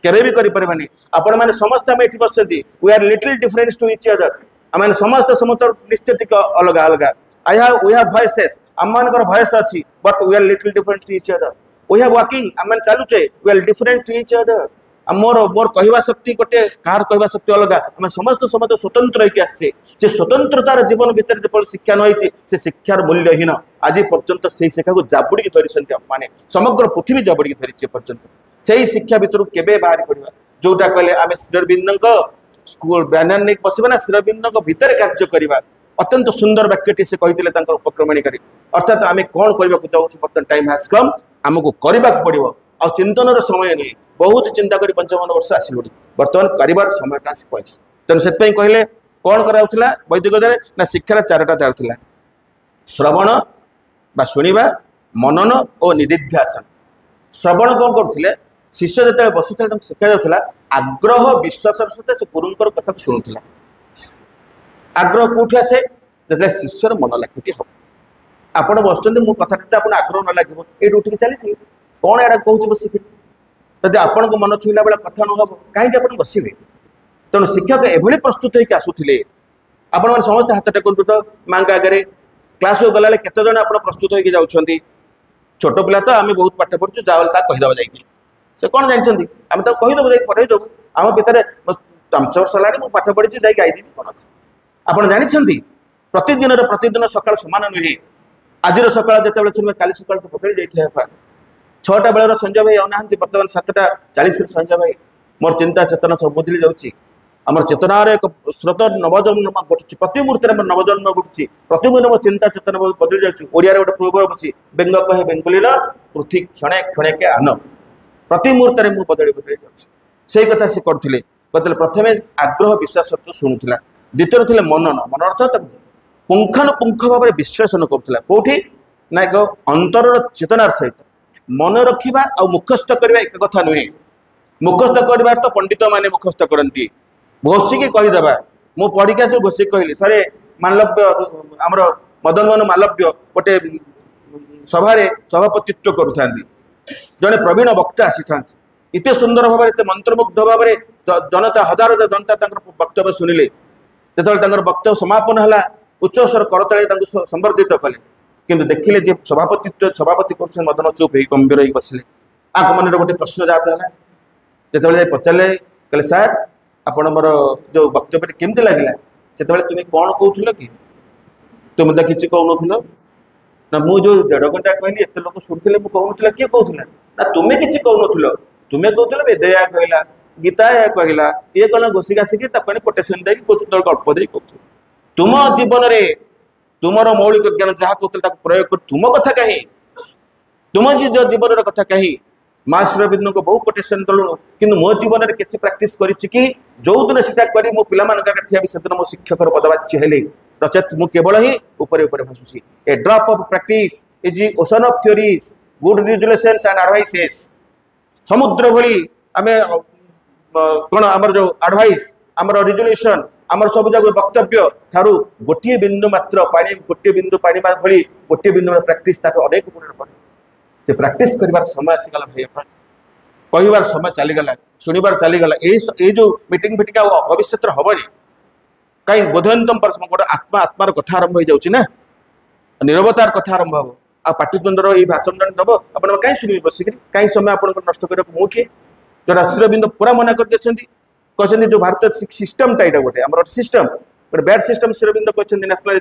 केवे भी करें आपण मैंने समस्त आम ये बस we are little difference to each other आम समस्त समस्त निश्चित अलग अलग I have we have voices आम मान वॉइस अच्छी but we are little different to each other we have walking आम चलुचे we are different to each other more more कहवा शक्ति गोटे कहार कहवा शक्ति अलग आम समस्त समस्त स्वतंत्र होकर आसे स्वतंत्रतार जीवन भितर जो शिक्षा नहीं से शिक्षार मूल्यहीन आज पर्यंत से शिक्षा को जाबुड़ी धरी माने समग्र पृथ्वी जाबुड़ी धरी पर्यंत से ही शिक्षा भितर केवे बाहरी पड़ा जोटा कहले आम श्रीअरविंद स्कूल बैनर नहीं बसबा ना श्रीअरविंद भितर कार्य करवा अत्यंत सुंदर वाक्यटी से कहते उपक्रमणी कर अर्थात आम कौन करने को जाऊँ बर्तमान टाइम हैज कम आमको करने पड़ो आ चिंतन समय नहीं बहुत चिंता कर 55 वर्ष आसलुणी बर्तमान कर समय आसी पहुंची तेणु से कहले कौन कराला वैदिक ना शिक्षार चारटा द्वार था श्रवण बा शुणा मनन और निदिध्यासन श्रवण कौन करते शिष्य जो बसुला शिखा जाता आग्रह विश्वास सहित से गुरुंर कथा शुणुला आग्रह कौटी आसे जो शिष्यर मन लाखुटी हम आपड़ बस मो कथा आप आग्रह न लगे ये उठिक चली कौन एटा कहूँ बसिक जब आपण को मन छुईला बेला कथा न हम कहीं आप बसवे तेणु शिक्षक एभली प्रस्तुत होकर आसुले आपण मैंने समस्त हाथ टेकु तो माँ आगे क्लास को गला केते जन आप प्रस्तुत होकर जाऊँच छोट पिला तो आम बहुत पाठ पढ़ु जाओ कहीदेव जा से कौन जानते आम तो कहीदेव जा पढ़ेदेव आम भितर 5 वर्ष है पाठ पढ़ी जा गाईदेवी कौन अच्छे आपड़ जानते प्रतिदिन सकाल सामान नुहे आज सकाल जो सुनबे काली सकाल तो बदली जाइए 6टा बेलर संजय भाई आना बर्तमान 7:40 संजय भाई मोर चिंता चेतना सब बदली जाऊँगी आम चेतनार एक स्रोत नवजन्म घटुची प्रति मुहूर्त नवजन्म घटुची प्रति मुहूर्त मो चिंता चेतना बदली जाऊँगी ओडिया गोटे प्रोवर्ब अच्छी बेंग कहे बेंगुली पृथ्वी क्षणे क्षणे के आन प्रति मुहूर्त में बदली बदली जाऊँ से कथा से करते कहते प्रथम आग्रह विश्वास तो शुणुला द्वितीय थे मनन मन अर्थ पुंखानुपुंख भाव में विश्लेषण करुला कौटी ना एक अंतर चेतनार सहित मन रखा आ मुखस्थ करवा एक कथा नुहे मुखस्थ कर तो पंडित मैंने मुखस्थ करती घोषिकी कहीदेवा मु पढ़ी आस घोषिक कहली थे मालव्य आमर मदन मोहन मालव्य गोटे सभार सभापतित्व करुता जड़े प्रवीण वक्ता आसी था इतने सुंदर भाव में मंत्रमुग्ध भाव में जनता हजार हजार जनता वक्तव्य शुणिले जो वक्तव्य समापन है उच्च स्वर करतले संबर्धित कले किंतु देखिले जे सभापति कर मदन चुप हो गंभीर हो बसिले आग मन गोटे प्रश्न जाता है जो पचारे कहले सार आपण मोर जो वक्तव्य केमती लगे से तुम्हें कौन कहूल कि तुम तो किसी कहून ना मुझे 1.5 घंटा कहली एत लोक शुणुले मुझे कहून किए कहूला ना तुम्हें किसी कहून तुम्हें कहूल वेद या कहला गीता या कहला ये कौन घोषिक आसिक कोटेसन दे सुंदर गल्प दे कहूँ तुम जीवन में तुमर मौलिक ज्ञान जहाँ कहते प्रयोग कर तुम कथा कहीं तुम जीवन कथा कहीं माँ श्रीरबिंद को बहु कोटेसन दलुणु कि मो जीवन में केते प्राक्ट कर जो दिन से कर मो पिला से दिन मो शिक्षक पदवाच्य हेले रचत मु केवल ही ऊपर ऊपर भाषुची a drop of practice is ocean of theories good resolutions and advices समुद्र भली आमे कोन हमर जो एडवाइस हमर रिजोल्यूशन हमर सब जग वक्तव्य थारु गोटे बिंदु मात्र पानी गोटे बिंदु पानी भली गोटे बिंदु प्रैक्टिस ताको अनेक गुण पड़े से प्रैक्टिस करिवार समय आसीगला भाई अपन कहिवार समय चलीगला शुणिबार चलीगला ए जो मीटिंग फिटिंग भविष्य हेनी कहीं बोधयंतम परस्पर गोटे आत्मा आत्मार कथा आरंभ हो जाऊँ ना निरवतार कथा आरंभ हम आ पाटितुंडर ये भाषण दब आप कहीं शुणी बसिक कहीं समय आप नष्ट कर मु किए जो श्रीरबिंद पूरा मना कर कहते जो भारत सिस्टमटा यहाँ गोटे आम सिस्टम गोटे बैड सिस्टम श्रीरबिंद कहते नेशनल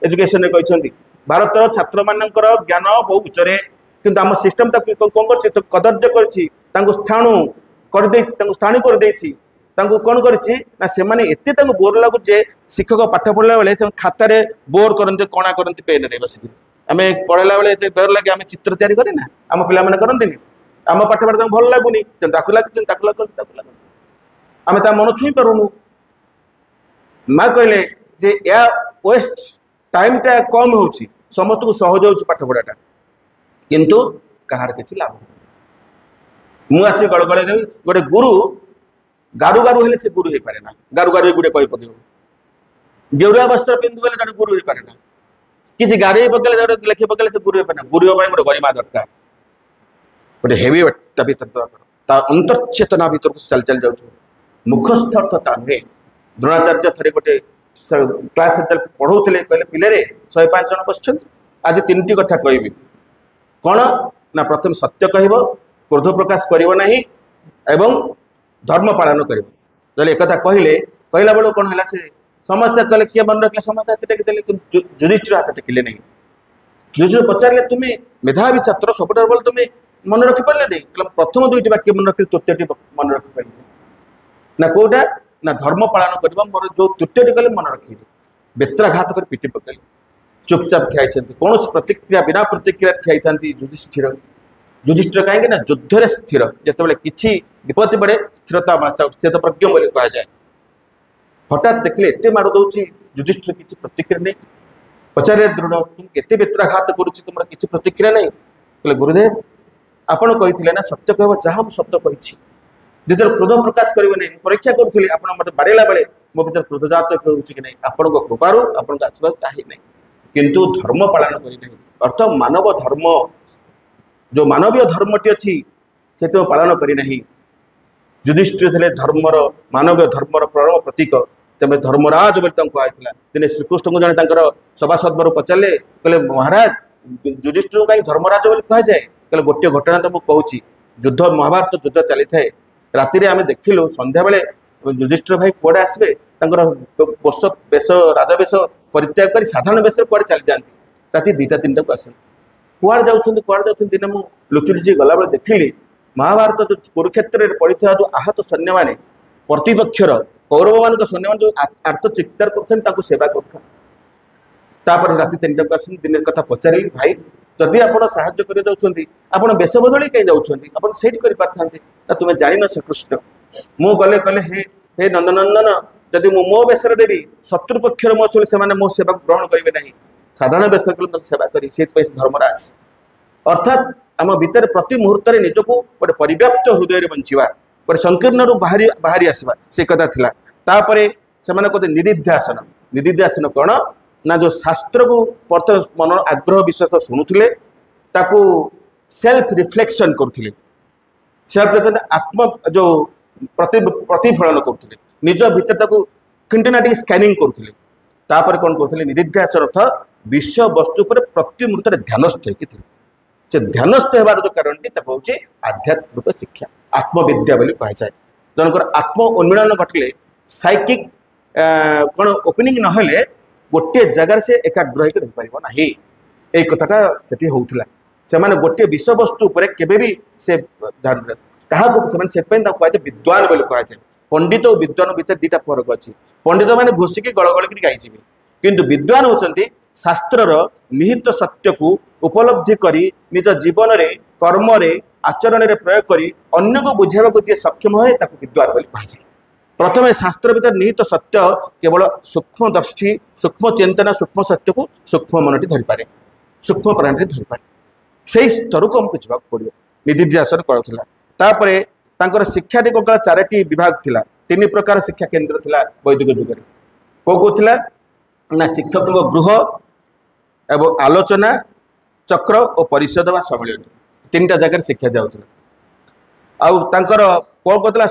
एजुकेशन कहते भारत छात्र मान ज्ञान बहु उच्चरे किंतु आम सिस्टम कौन कर कदर्य कर स्थाणु कर कौन करते बोर लगुचे शिक्षक पाठ पढ़ला बेले खातार बोर करते कणा करते पेन रे बसिक आम पढ़ला बेले डर लगे आम चित्र तैयारी करेना आम पिला करते आम पाठ पढ़ा भल लगुनि लगते आम ता मन छुई पारूनु माँ कहले जे या वेस्ट टाइमटा कम हो समस्त को सहज हो पाठ पढ़ाटा किंतु कहार किसी लाभ मुझे गड़गड़े देवी गोटे गुरु गारु गारु हेले से गुरु हो पारे ना गारु गारु गुटे कही पक गेरुआ वस्त्र पिंधु बेले जड़े गुरु हो पारे ना किसी गारे पकड़े लेखि पकड़े से गुरु हो पारे गुरु गोटे गरिमा दरकार गोटे हेवी अंतर्चेतना भीतर को चल चल जाऊ मुखस्थ अर्थ ता नुहे द्रोणाचार्य थे गोटे क्लास पढ़ाऊे कहले पिले 105 जन बस आज 3टी कथा कहबी कौन ना प्रथम सत्य कह क्रोध प्रकाश करिवो नहीं एवं धर्म पालन कर एक कहले कहला बेलू कौन है से समस्ते कहले किए मन रखले समस्ते हाथ टेकिदेले युधिष्ठिर हाथ टेकिले नहीं युधिष्ठिर पचारे तुम्हें मेधावी छात्र सब बोल तुम्हें मन रखिपारे नहीं प्रथम 2टी वाक्य मन रखिले तृतीयटी मन रखिपारे ना कौटा ना धर्म पालन करवा मोर जो तृतीयटी कले मन रखिले बेत्राघात कर पिटी पकड़े चुपचाप ठिया कौन प्रतिक्रिया बिना प्रतिक्रिया ठिया युधिष्ठिर युधिष्ठिर कहीं ना युद्ध स्थिर जिते किसी विपत्ति बड़े स्थिरता स्थित प्रज्ञ बोले कह जाए हठात देखले एत माड़ दौर युधिष्ठिर किसी प्रतिक्रिया नहीं पचारे दृढ़ तुम केते बेत्राघात करुच्ची तुम किसी प्रतिक्रिया नहीं कहले गुरुदेव आपण कही ना सत्य कह जहाँ मुझे सत्य कही द्वितीय क्रोध प्रकाश करेंगे नहीं परीक्षा करुँगी आप मतलब बाड़ेला बेले मो भर क्रोधजात करुच्ची कि नहीं आपण कृपार आपण आशीर्वाद ताही नहीं किंतु धर्म पालन करना अर्थ मानव धर्म जो मानवीय धर्मटी अच्छी से तो पालन करना युधिष्ठिर थे धर्मर मानवीय धर्मर परम प्रतीक तेज धर्मराज बोली कहला दिने श्रीकृष्ण को जड़े सभासद पचारे कहले महाराज युधिष्ठिर कहीं धर्मराज बोली कह जाए कहले गोटे घटना तो मुझे कहूँ युद्ध महाभारत युद्ध चली थाए राति आम देखिलु संध्या बेले युधिष्ठिर भाई कुआड़े आसबे वेश वेश राजवेश परित्याग कर साधारण वेश कुआड़े चली जाती राति 2टा-3टा को आस कुआड़े जाऊँ दिने मुझे लुचि लुचि गला बेले देखिली महाभारत जो कुरुक्षेत्र में पड़ता जो आहत सैन्य मैंने प्रतिपक्षर कौरव मान सैन्य मान जो आर्त चित्कार कर सेवा कर राति 3टा को आस दिन कथा पचारि भाई जदि आपण साहाय्य कर जाउछंती आपण बेस बदली कहीं जाउछंती आपण सेट कर पारथांते ना तुमे जानि न श्री कृष्ण मु गले कले हे हे नंदनंदन जदि मु मो बेसर देबी शत्रु पक्षर मो चले से माने मो सेवा ग्रहण करिवे नहीं साधारण बेस कले तो सेवा करी सेत पैस धर्मराज अर्थात आम भीतर प्रति मुहूर्त निजको गोटे परिव्याप्त हृदय बंचिवा गोटे संकीर्ण रु बाहरी बाहरी आसवा से कथा थिला तापरे सेमाने कोते निदिध्यासन कौन ना जो शास्त्र को प्रथम मन आग्रह विश्वास शुणुले ताकू सेल्फ रिफ्लेक्शन करुले सेल्फ आत्म जो प्रतिफलन करुले निज भीतर ताकू किंटना स्कैनिंग करुले तापर कौन करुले निदिध्यासन अर्थ विषय वस्तु पर प्रति मुहूर्त ध्यानस्थ होती से ध्यानस्थ होबार जो कारण हूँ आध्यात्मिक शिक्षा आत्मविद्या बोली कह जाए जनकर आत्म उन्मीलन घटले साइकिक कौन ओपनिंग नहले गोटे जगार से एकाग्र होकर रही पार ना यही कथाटा से होता से गोटे विषय वस्तु केवे भी से क्या कहुए विद्वान बोली कह जाए पंडित और विद्वान भितर दुटा फरक अच्छी पंडित मैंने घोषिकी गड़गड़ गाई किंतु विद्वान होती शास्त्रर निहित सत्य को उपलब्धि करी निज जीवन रे कर्म रे आचरण रे प्रयोग करी अन्य को बुझावा जी सक्षम है ताको विद्वान बोली कह जाए प्रथम शास्त्र भीतर निहित सत्य केवल सूक्ष्मदर्शी सूक्ष्म चिंतन सूक्ष्म सत्य को सूक्ष्म मन धरी पारे सूक्ष्म प्राणी धरी पारे से स्तर को हमको जावाक पड़ो निदिध्यासन करुला शिक्षा कौन चारोटी विभाग थिला 3 प्रकार शिक्षा केंद्र थिला वैदिक जुग में कौ थिला ना शिक्षक गृह एवं आलोचना चक्र और परिषद व सम्मेलन 3टा जगह शिक्षा जाऊला आउ तांकर कौन कहला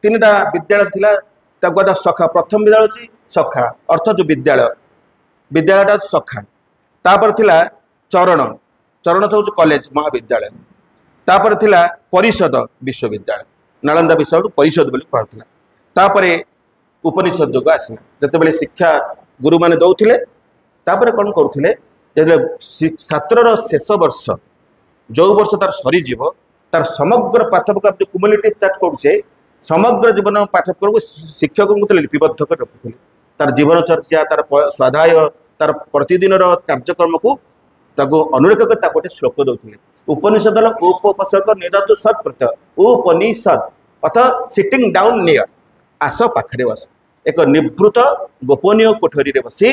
3टा विद्यालय थिला ताको सखा प्रथम विद्यालय अछि सखा अर्थ जो विद्यालयटा सखा तापर थिला चरण चरण तो कॉलेज महाविद्यालय तापर थिला परिषद विश्वविद्यालय नालंदा विश्वविद्यालय परिषद बोली कहला तापरे उपनिषद जोग आसला जते शिक्षा गुरु माने दौथिले तापर कौन करुले छात्र शेष वर्ष जो वर्ष तार सरी जीव तार समग्र पाठ्यक्रम जो कुमुलेटिव चार्ट करुचे समग्र जीवन पाठ्यक्रम को शिक्षक को लिपिबद्ध कर रखुले तार जीवन चर्चा तार स्वाध्याय तार प्रतिदिन कार्यक्रम को अनुरेख कर गोटे श्लोक दौले उपनिषद उपसर्ग निधातु सत् प्रत्यय उपनिषद अर्थात सिटिंग डाउन नियर आस पाखरे बस एक निवृत्त गोपनीय कोठरी रे बसी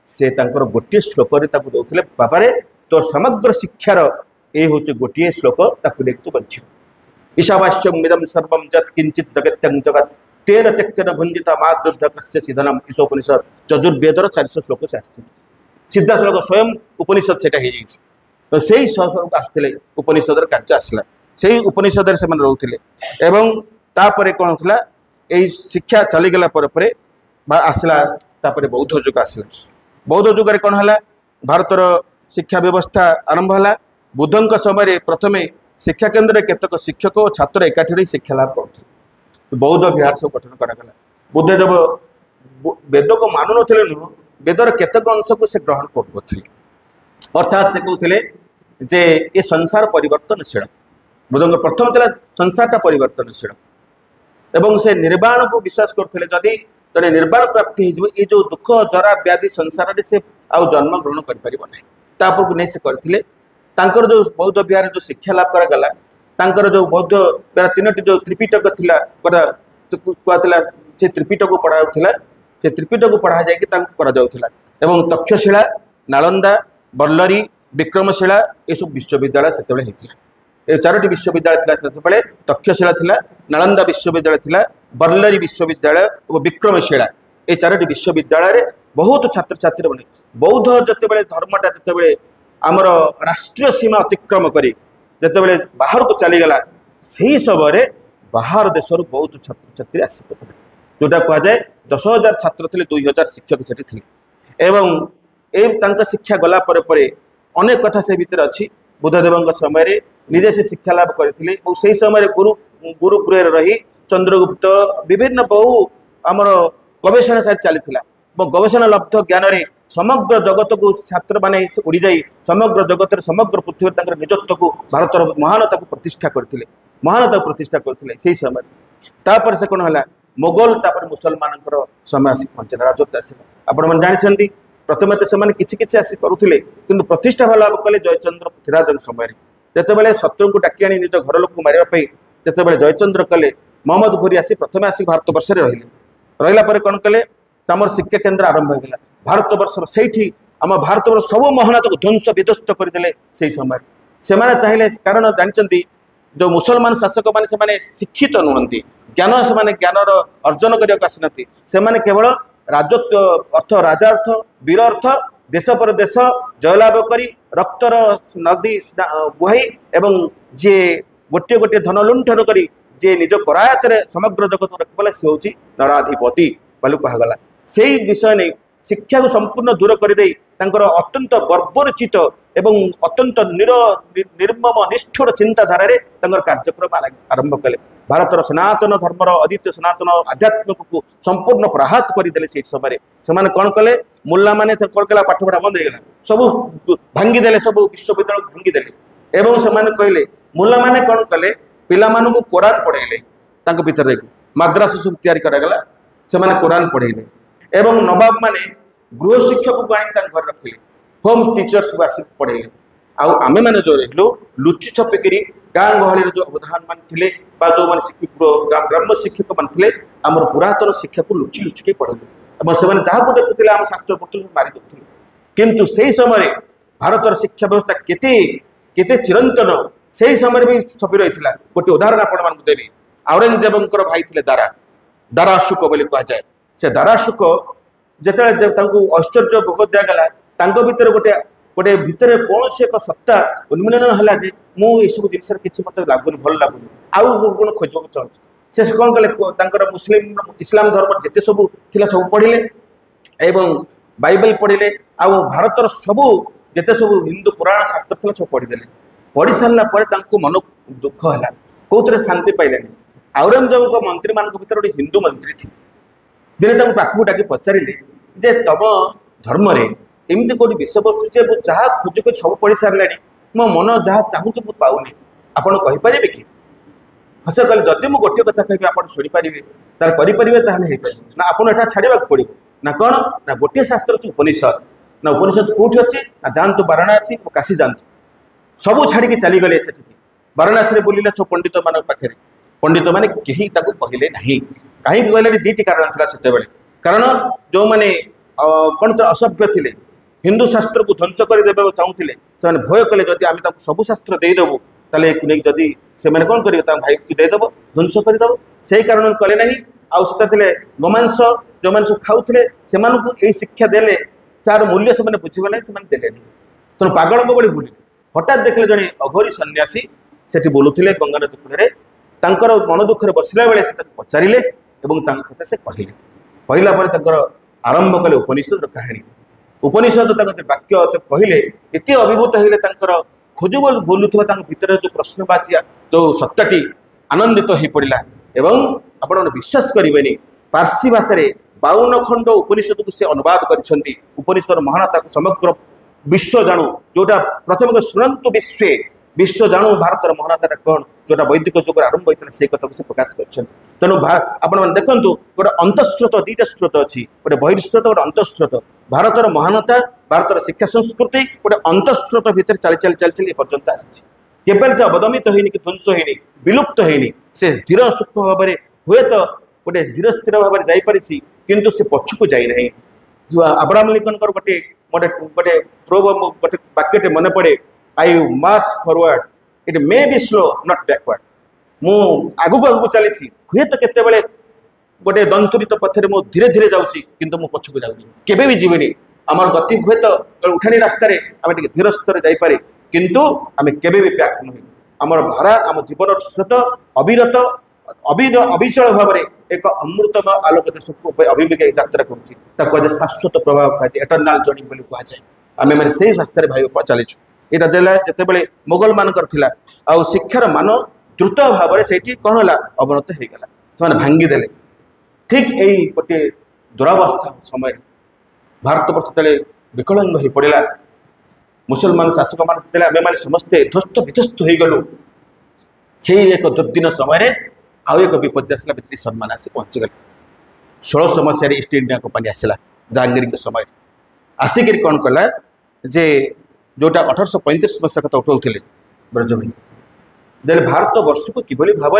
से गोटे श्लोक दौले बाबारे तो समग्र शिक्षार ये हूँ गोटे श्लोक तू बंच ईशावास्यम मिदम सर्वम जत किंचित जगत्यं जगत तेन त्यक्तेन भुंजिता माद्रुद्ध कस्य सिधनम ईशोपनिषद चतुर्वेदर 400 श्लोक से आस सीधा श्लोक स्वयं उपनिषद से तो से ही श्लोक आसते उपनिषद कार्य आसला से उपनिषद से रोते एवं तापर कौन होता यही शिक्षा चलीगला आसला बौद्ध जुग आसला बौद्ध जुगे कौन है भारतर शिक्षा व्यवस्था आरंभ है बुद्धों समय प्रथम शिक्षा केन्द्र केतक शिक्षक और छात्र एकाठी शिक्षा लाभ कर बौद्ध विहार सब गठन करागला बुद्धदेव वेद को मानु नथिले नुह वेदर केतक अंश को से ग्रहण कर अर्थात से कहते जे ये संसार परिवर्तनशील बुद्धों प्रथम था संसारटा परिवर्तनशील एवं से निर्वाण को विश्वास करते जदि जड़े निर्वाण प्राप्ति ये जो दुख जरा व्याधि संसार में से आउ जन्म ग्रहण कर नहीं से करते जो बौद्ध विहार जो शिक्षा लाभ करागला तांकर जो बौद्ध विहार 3टी जो त्रिपिटक थिला कहला से त्रिपिटक को पढ़ाऊला से त्रिपिटक को पढ़ा जाऊला एवं तक्षशिला नालंदा बल्लरी विक्रमशिला ये सब विश्वविद्यालय से ये 4टी विश्वविद्यालय था तक्षशिला थिला नालंदा विश्वविद्यालय थिला बल्लरी विश्वविद्यालय और विक्रमशिला ये 4टी विश्वविद्यालय बहुत छात्र छात्री बने बौद्ध जिते धर्मटा जिते आमर राष्ट्रीय सीमा अतिक्रम करी जिते बाहर को चलीगला से समय बाहर देश बहुत छात्र छात्री आस जोटा कह जाए 10,000 छात्र थे 2,000 शिक्षक से एवं ये शिक्षा गला अनेक कथा से भितर अच्छी बुद्धदेव समय निजे से शिक्षा लाभ करते से समय गुरुगृह रही चंद्रगुप्त विभिन्न बहु आमर गवेषणा सारी चली गवेषणा लब्ध ज्ञान रे समग्र जगत को छात्र माने उड़ी जाई समग्र जगत समग्र पृथ्वी निजत्व को भारतर महानता को प्रतिष्ठा करते से समय तापर से कौन है मोगल तापर मुसलमान समय आसिक पहुंचला राजत्व आसला आपण मैंने जानते प्रथमे तो से कि आसी करुले कि प्रतिष्ठा भाव लाभ कले जयचंद्र पृथ्वीराज समय जितेबाला शत्रु को डाकी आनी निज घर लोक मारे जितेबाला जयचंद्र कले मोहम्मद घोरी आसी प्रथम आसी भारत वर्ष रहा कौन कले तमर शिक्षा केन्द्र आरंभ होगा भारत वर्ष से आम भारत वर्ष सब महानता को ध्वंस विध्वस्त करदे से समय से चाहिए कारण जानते जो मुसलमान शासक मैंने शिक्षित नुहति ज्ञान से ज्ञान अर्जन करने से केवल राजत्व अर्थ राजा अर्थ वीर अर्थ देश पर देश जयलाभ करी रक्तर नदी बुहाई एवं जी गोटे गोटे धन लुंठन करी जे निज करायत समग्र जगत रखा सी हूँ नराधिपति बोली कहगला से विषय नहीं शिक्षा को संपूर्ण दूर करदे अत्यंत बर्बरचित एवं अत्यंत निर्मम निष्ठुर चिंताधारा कार्यक्रम आरंभ कले भारतर सनातन धर्मर अद्वितीय सनातन आध्यात्मिक को संपूर्ण प्रहात करदे से समय से कौन कले मुल्ला मैंने कौन कला पाठपढ़ा बंद होगा सब भांगीदे सब विश्वविद्यालय भांगीदे एवं से कहले मुल्ला मैंने कौन कले पिला मानू कोरान पढ़ेले भितर मद्रास सब तैयारी करागला से कोरान पढ़ेले एवं नवाब माने गृह शिक्षक को आनी घर रखिले होम टीचर्स को आसिक पढ़ेले आमे मैंने जो रही लुचि छपिकी गाँ गहली जो अवधान मान थे जो मैंने शिक्षक ग्राम्य शिक्षक मान थे आम पुरातन शिक्षा को लुचि लुचिक पढ़े से जहाँ देखुले आम शास्त्र पढ़ते मारी दूसरे किंतु से समय भारतर शिक्षा व्यवस्था केते चिरंतन से समय भी छपि रही गोटे उदाहरण आपण देवी औरंगजेब भाई थे दारा अशोक बोली कहुए से दारा अशोक जिते ऐश्वर्य भोग दिगला भितर गोटे गोटे भितर कौन से एक सत्ता उन्मीलन है जे मुझे जिनस किसी मत लगुनि भल लगुनि आउ गुण खोजक चाहूँ से कौन कले मुस्लिम इस्लाम धर्म जिते सब थिला सब पढ़िले एवं बाइबल पढ़िले आउ भारतर सबू जिते सब हिंदू पुराण शास्त्र था सब पढ़ीदे पढ़ी सारा मन दुख है कौन शांति पाइले औरंगजेब मंत्री मान भर गोटे हिंदू मंत्री थी दिने पाखक डाक पचारे जे तम धर्म एमती कौट विषय वस्तु जे जहाँ खोजुक सब पढ़ी सारे मो मन जहाँ चाहूँ मुझे पाऊनी आपड़ कहींपर कि हस कहले जदि मुझे गोटे कथा कह आप शुणिपारे तार करेंगे ना आपको यहाँ छाड़ा पड़ो ना कौन ना गोटे शास्त्र अच्छे उपनिषद ना उपनिषद कौटी अच्छे ना जातु वाराणसी काशी जातु सब छाड़ी चलीगले से वाराणसी बुलिले सब पंडित मान पाखे पंडित मैंने कहीं कहले ना कहीं कहले दीटी कारण था से कारण जो मैंने कौन तो असभ्य थे हिंदू शास्त्र को ध्वंस करदे चाहूले से भय कले जदि आम सब शास्त्र देदेबू ताले जदि से कौन करेंगे भाई को देदेव ध्वंस करदेव से कारण कले ना आते गोमांस जो मैंने सब खाऊले से शिक्षा देले तार मूल्य से बुझे ना से देले तेणु पागल बड़ी बुले हठात देखले जड़े अघोरी सन्यासी से बोलुले गंगा नदी कूल तांकर मन दुखरे बसला बेले से पचारे कथा से कहला आरंभ कले उपनिषद कहानी उपनिषद वाक्य कहले एत अभिभूत होते खोज बोलुवा भितर जो प्रश्नवाचिया जो सत्ताटी आनंदित हो पड़ा एवं आपण विश्वास करेंगे पार्सी भाषा 52 खंड उपनिषद को से अनुवाद कर उपनिषद महानता को समग्र विश्व जानू जोटा प्रथम शुणु विश्व जानू भारतर महानता कौन जोटा वैदिक जुग आरंभ होता है कथा को से प्रकाश कर तेणु आपण देखु गोटे अंतस्रोत दीटा स्रोत अच्छी गोटे बहिर्स्रोत गोटे अंतस्रोत भारतर महानता भारतर शिक्षा संस्कृति गोटे अंतस्रोत भितर चली चली चली चली पर्यंत आसी केवल से अवदमित होनी कि ध्वंस होनी विलुप्त होनी से धीर सूक्ष्म भाव में हुए तो गोटे धीर स्थिर भाव में जापारी किंतु से पछकू जाए अब्राहम लिंकन गोटे गोटे गोटे प्रोव गोटे वाक्यटे मन पड़े I march forward it may be slow not backward मु आगु आगु चली हुए तो केते गोटे दंतुरित पथरे मु धीरे धीरे जाऊँगी किंतु मु पछकू जाऊनी केबे भी जीवनी आमर गति हुए तो उठाणी रास्तार आम धीर स्तर जापे किंतु आम केबे भी बैक नुहे आमर धारा आम जीवन स्रोत अविरत अविचल भाव में एक अमृतमय आलोक देश को अभिमुखे यात्रा करुँचे शाश्वत प्रभाव कहुए एटर्नाल जर्नी बोली कहुए आम मैंने से रास्तार भाई चलीचु यहाँ देला जितेबाला मोगल मानकर थिला आ शिक्षार मान द्रुत भाव में से कौन है अवनत होगला से भांगीदे ठीक यही गोटे दुरावस्था समय भारत वर्ष तेरे विकलांग हो पड़ा मुसलमान शासक मान आम मैंने समस्ते ध्वस्त विध्वस्त हो गलु से एक दुर्दिन समय आउ एक विपत्ति आसला ब्रिटिश मान आसी पहुँचीगले 1600 मसीह ईस्ट इंडिया कंपनी आसला जहांगीर समय आसिक कौन कला जे जोटा 1835 मसीहा कथा उठाऊले ब्रज भाई जे भारत वर्ष को किभली भाव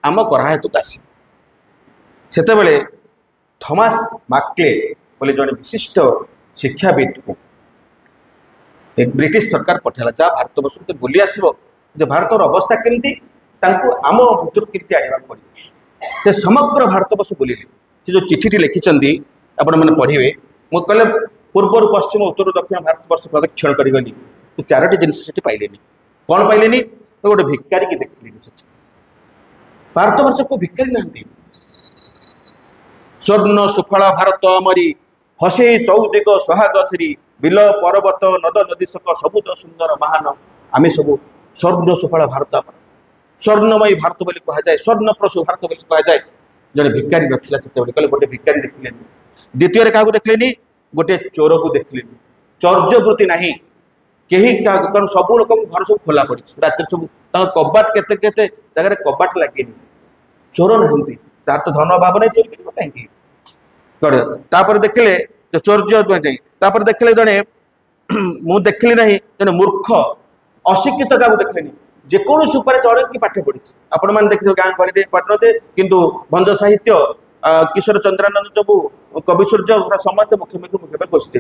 आम करा हेतु आसी से थॉमस मैक्ले बोले जड़े विशिष्ट शिक्षाविद को एक ब्रिटिश सरकार पठेला जहाँ भारत वर्ष को बुली आसो भारत अवस्था केमती आम भर केमती आने पड़े से समग्र भारत वर्ष बुलिले से जो चिठी लिखिं आपण मैंने पढ़े मुझे कहले पूर्वर पश्चिम उत्तर दक्षिण भारत वर्ष प्रदक्षिण करगली तो चारोटी जिनस पाइले कौन पाइले तो गोटे भिकारी की देखिले भारत वर्ष को भिकारी ना स्वर्ण सुफल भारत मरी हसे चौदिग सुहाग श्री बिल पर्वत नद नदीशक सबुज सुंदर महान आम सब स्वर्ण सुफल भारत स्वर्णमयी भारत बोली कहुए स्वर्ण प्रसु भारत बोली कहुए जड़े भिकारी नथिला कहले गोटे भिकारी देखिले द्वितीय क्या देखिले गोटे चोर को देखिले चौर्यवृत्ति नहीं कहीं कारण सब लोक घर सब खोला पड़ी रात सब कबाट केते केते जगह कबाट लगे चोर नहांती तार तो धन अभाव नहीं चोरी कर कहीं देखिले चौर्य तापर देखिले जड़े मुझे देखिली ना जड़े मूर्ख अशिक्षित क्या देखिले जेकोसी उपर चढ़ी पाठ पढ़ी आपण मैंने देखिए गाँ गहली पढ़ते किंतु भंज साहित्य किशोर चंद्रानंद चबू कवि सूर्य समस्त मुख्य घोषिथे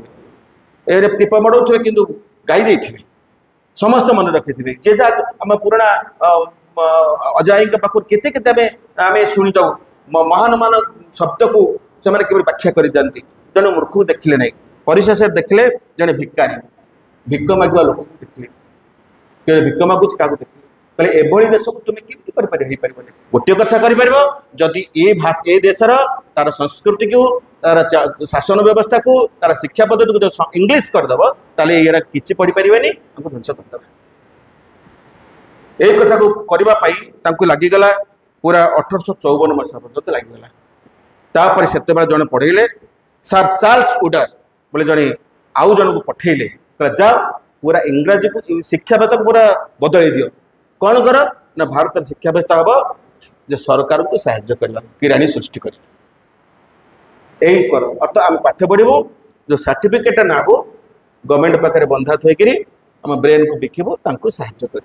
ए टीप मड़े किंतु गाई दे समस्त मन रखी जे जहाँ आम पुराणा अजाई पाखर केते आम शुणी जाऊ महान मान शब्द को से व्याख्या कर जाती जड़े मूर्ख को देखिले ना परिशेष देखिले जड़े भिकारी भिक्क मागुआ लोक देखिले भिक्क मागुच क्या देखिले कहले एभली देश को तुम केमती गोटे कथा करि ए देशर तार संस्कृति को तार शासन व्यवस्था को तार शिक्षा पद्धति को जो इंग्लिश करदेव ताले ये किसी पढ़ी पारे ध्वंस करदे यही कथा को करने लगिगला पूरा 1854 मसीहा पर्यंत लगिगला तापर से जड़े पढ़ेले सर चार्ल्स वुडर बोले जड़े आउ जन को पठेले जा पूरा इंग्राजी को शिक्षा व्यवस्था को पूरा बदल दियो कौन कर ना भारत शिक्षा व्यवस्था हम जो सरकार को साहाय्य करवा किराणी सृष्टि कर यही कर अर्थ आम पाठ पढ़ू जो सर्टिफिकेट नाबू गवर्नमेंट पाखे बंधा थोकरी आम ब्रेन को बिकबू साहाय्य कर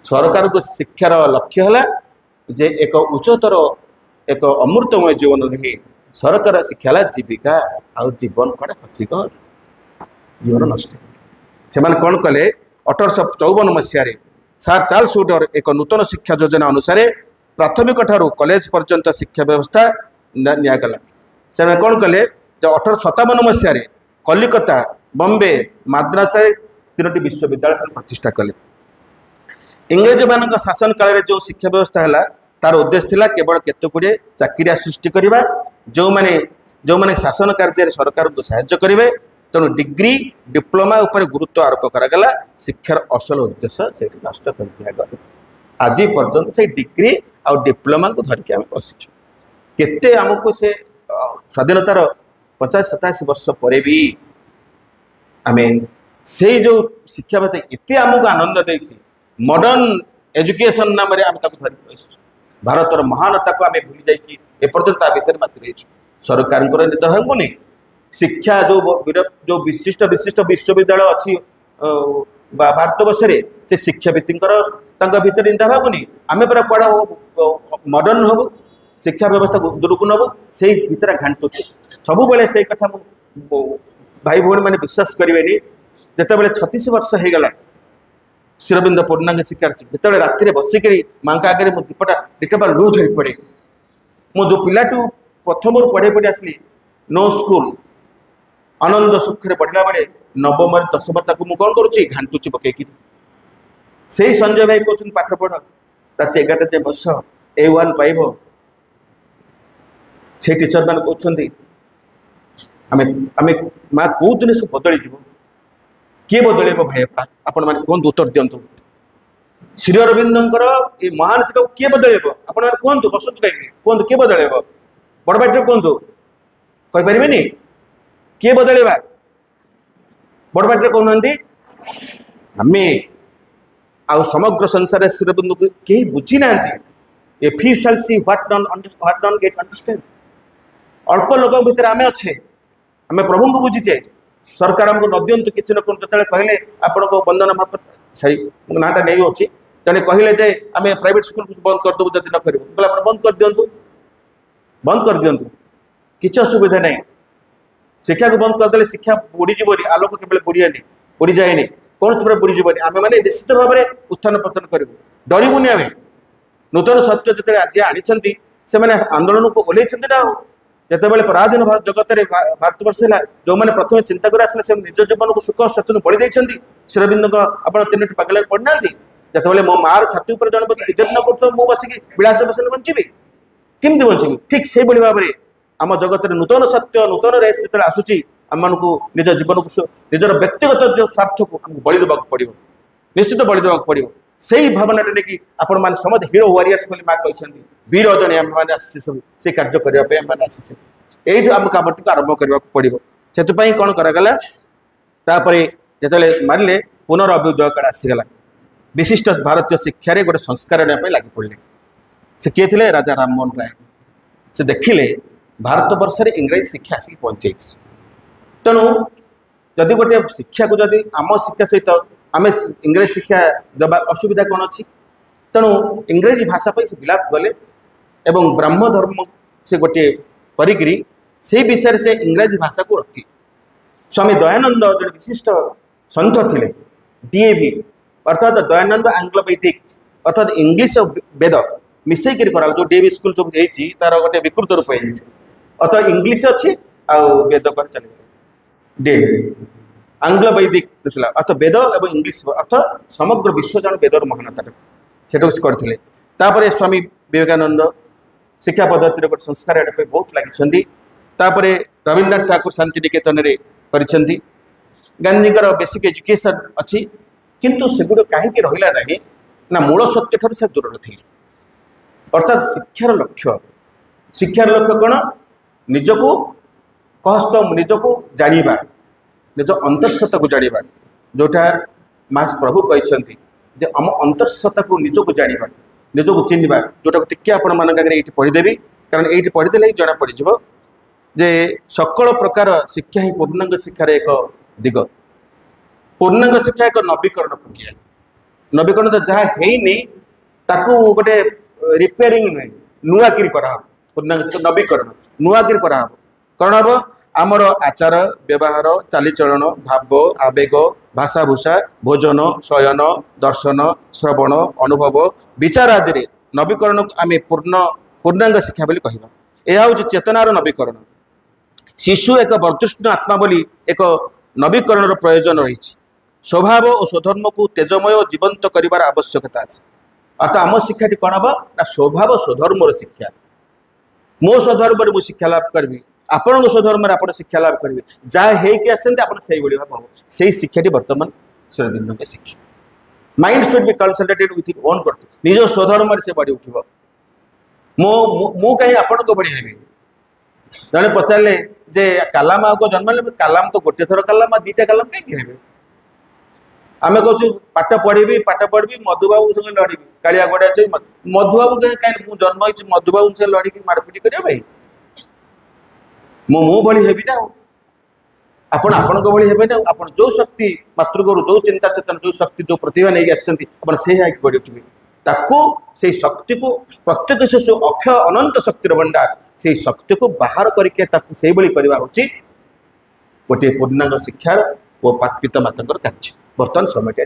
सरकार को शिक्षार लक्ष्य है जे एक उच्चतर एक अमृतमय जीवन रही सरकार शिक्षा जीविका आउ जीवन कड़े हचिक जीवन नष्ट से कौन कले 1854 मसीह सर चार्ल्स वुडर एक नूतन शिक्षा योजना अनुसार प्राथमिक ठारू कॉलेज पर्यंत शिक्षा व्यवस्था निगला से कौन कले 1857 मसीह कलिकता बम्बे मद्रास तीनोटी विश्वविद्यालय प्रतिष्ठा कले इंग्रेज मान शासन काल में जो शिक्षा व्यवस्था है तार उद्देश्य थिला केवल केते गुड़े चाकरिया सृष्टि करवा जो माने शासन कार्य सरकार को साहाय्य करेंगे तेणु डिग्री डिप्लोमा उपर गुरुत्व आरोप करागला शिक्षार असल उद्देश्य से नष्ट कर दिया आज पर्यंत से डिग्री आ डिप्लोमा को धरिक आम बसीचु केते आमको से स्वाधीनतार 50-87 वर्ष पर भी आम से जो शिक्षा व्यवस्था एत आमको आनंद देसी मॉडर्न एजुकेशन नाम आम धरिक भारतर महानता को आम भूली जाइए एपर्यंत भितर मात्र रही सरकार निद होनी शिक्षा जो विशिष्ट विशिष्ट विश्वविद्यालय अच्छी भारत वर्ष से शिक्षावित्तर भितर निंदा भागुनी आम पूरा कड़ा मॉडर्न हबू शिक्षा व्यवस्था दूर को नबू से भितर घाटुचे सब से कथा भाई भौणी मैंने विश्वास करेंगे जिते 36 वर्ष हो गला शिरबिंद पूर्णांग शिक्षा जो राति बसिक माँ आगे मो दीपटा लुह झरी पड़े मो जो पिलाटू प्रथम पढ़े पढ़े आसली नो स्कूल आनंद सुखे पढ़ला बेले नवम 10 मुझे कौन करुच्ची घाटुची पकईकि से संजय भाई कहते पाठ पढ़ रात 11 बस A1 पाइब से टीचर मैंने कहते आम आम माँ कौ दिन सब बदली किए बदल भाई आपण मैंने कहतु उत्तर दिंतु श्री अरविंदर ये महान शिक्षा को किए बदल आपण मैंने कहतु बसतु कहीं कहतु किए बदल बड़ बाटर कहतु कहींपारे किए बदलवा बड़ बाटर कहना आम आउ समग्र संसार श्री अरविंद को कहीं बुझी ना if you shall see what done get understand अल्प लोक भितर आम अच्छे आम प्रभु को बुझीचे सरकार आमको न दिंतु कि न जो कहले आपण बंधन महापात्र सही नाटा नहीं अच्छी जड़े कहले जे आम प्राइवेट स्कूल बंद करदेबू जब न कर बंद कर दिंतु बंद कर दिंतु किसी असुविधा नहीं शिक्षा को बंद करदे शिक्षा बुड़ीजी आलोक केवल बुड़ियानी बुड़ी जाए कौन से बुड़ीजी आम मैंने निश्चित भाव में उत्थान पतन करूँ डरबुनि आम नूतन सत्य जो आज आनी से आंदोलन को ओल्ल ना जितेबाला पराधीन भारत जगत में भारतवर्ष है जो मैंने प्रथम चिंता कर आसले से निज जीवन को सुख स्वचन बड़ी देती श्रीरबिंद आप तीन पागल पढ़ना जितेबाला मो मार छाती पर जन बस डिजर्व न कर मुझे बसिक विलास बसन बची केमती बची ठीक से भाव में आम जगत में नूतन सत्य नूतन रेस जो आसूची आम को निज जीवन को निजर व्यक्तिगत जो स्वार्थ को बलि देवाक पड़ो निश्चित बलि देवाक पड़ो से भावना नहीं आपण मैंने समझ हिरो वारियर्स माँ कहते वीर जन आम मैंने आसी सब से कार्य करने आसी यही आम कम टी आरंभ करने पड़ो से कौन कराला जो मारे पुनर्अभ्युदय काल आसीगला विशिष्ट भारतीय शिक्षा रे गोटे संस्कार नापी लगी पड़े से किए थे राजा राममोहन राय से देखिले भारत वर्ष में इंग्राजी शिक्षा आसिक पहुँचे तेणु जदि गोटे शिक्षा को जदि आम शिक्षा सहित आम इंग्राजी शिक्षा देवा असुविधा कौन अच्छी तेणु इंग्राजी भाषा से बिलात गले एवं ब्राह्म धर्म से गोटे करी से विषय से इंग्राजी भाषा को रखी स्वामी दयानंद जो विशिष्ट सन्थ थे डीएवी अर्थात दयानंद आंग्ल वैदिक अर्थात इंग्लीश और वेद मिसेक करा जो डीएवी स्कूल सब तार गोटे विकृत रूप अर्थात इंग्लीश अच्छी वेद पर चले डीएवी आंग्ल वैदिक अर्थात वेद और इंग्लीश अर्थात समग्र विश्व जान वेदर महानता से करते स्वामी विवेकानंद शिक्षा पद्धति गोटे संस्कार बहुत लगी रवीन्द्रनाथ ठाकुर शांति निकेतन कर गांधी बेसिक एजुकेशन अच्छी किंतु सेगुड़ कहीं रहा ना ना मूल सत्य ठार से दूर थी अर्थात शिक्षार लक्ष्य कौन निजको कहस्त निजको जाना निज अंतर्सत्ता को जाना जोटा माँ प्रभु कहते जे आम अंतर्सत्ता को निजको जाना निजको चिन्हवा जोटा टिके आपण मान ये पढ़ीदेवी कारण ये पढ़ीदे ही जना पड़ जे सकल प्रकार शिक्षा ही पूर्णांग शिक्षार एक दिग पूर्णांग शिक्षा एक नवीकरण प्रक्रिया नवीकरण तो जहाँ है ताकू गोटे रिपेयरिंग नुहे नुआकिरी करा पूर्णांग शिक्षा नवीकरण नुआकिरी करा कौन हम आमर आचार व्यवहार चालीचलन भाव आवेग भाषाभूषा भोजन शयन दर्शन श्रवण अनुभव विचार आदि नवीकरण को आम पूर्णांग शिक्षा बोली कहवा यह हूँ चेतनार नवीकरण शिशु एक वर्तुष्ण आत्मा बोली एक नवीकरण प्रयोजन रही स्वभाव और स्वधर्म को तेजमय जीवंत करार आवश्यकता अच्छे अर्थात आम शिक्षाटी कौन हम ना स्वभाव स्वधर्म शिक्षा मो स्वधर्म मुझे शिक्षा लाभ करी आपण स्वधर्म आप शिक्षा लाभ करेंगे जहाँ होगी आसते भाव से शिक्षाटी बर्तमान श्रीरबिंद के शिक्षा mind should be consultated with own कर निज स्वधर्म से बढ़ी उठब मु कहीं आपण को बढ़ी हेबी जड़े पचारे जे कालाम को जन्म ले कालाम तो गोटे थर कालाम दीटा कालाम कहीं हेबे आम कहूँ पाठ पढ़ी मधुबाबू संगे लड़ी कालिया गोड़ा मधुबाबू कहीं मुझे जन्म हो मधुबाबू से लड़ी मारपिट कर भाई मु भली हेबी ना आपण भली हेबे ना आपण जो शक्ति मातृगुरु जो चिंता चेतन जो शक्ति जो प्रतिभा नहीं आसान से बढ़ी उठे ताकू से शक्ति को प्रत्येक शिशु अक्षय अनंत शक्तिर भंडार से शक्ति को बाहर करके से करवा हूँ गोटे पूर्णांग शिक्षार और पिता माता कार्य बर्तमान समय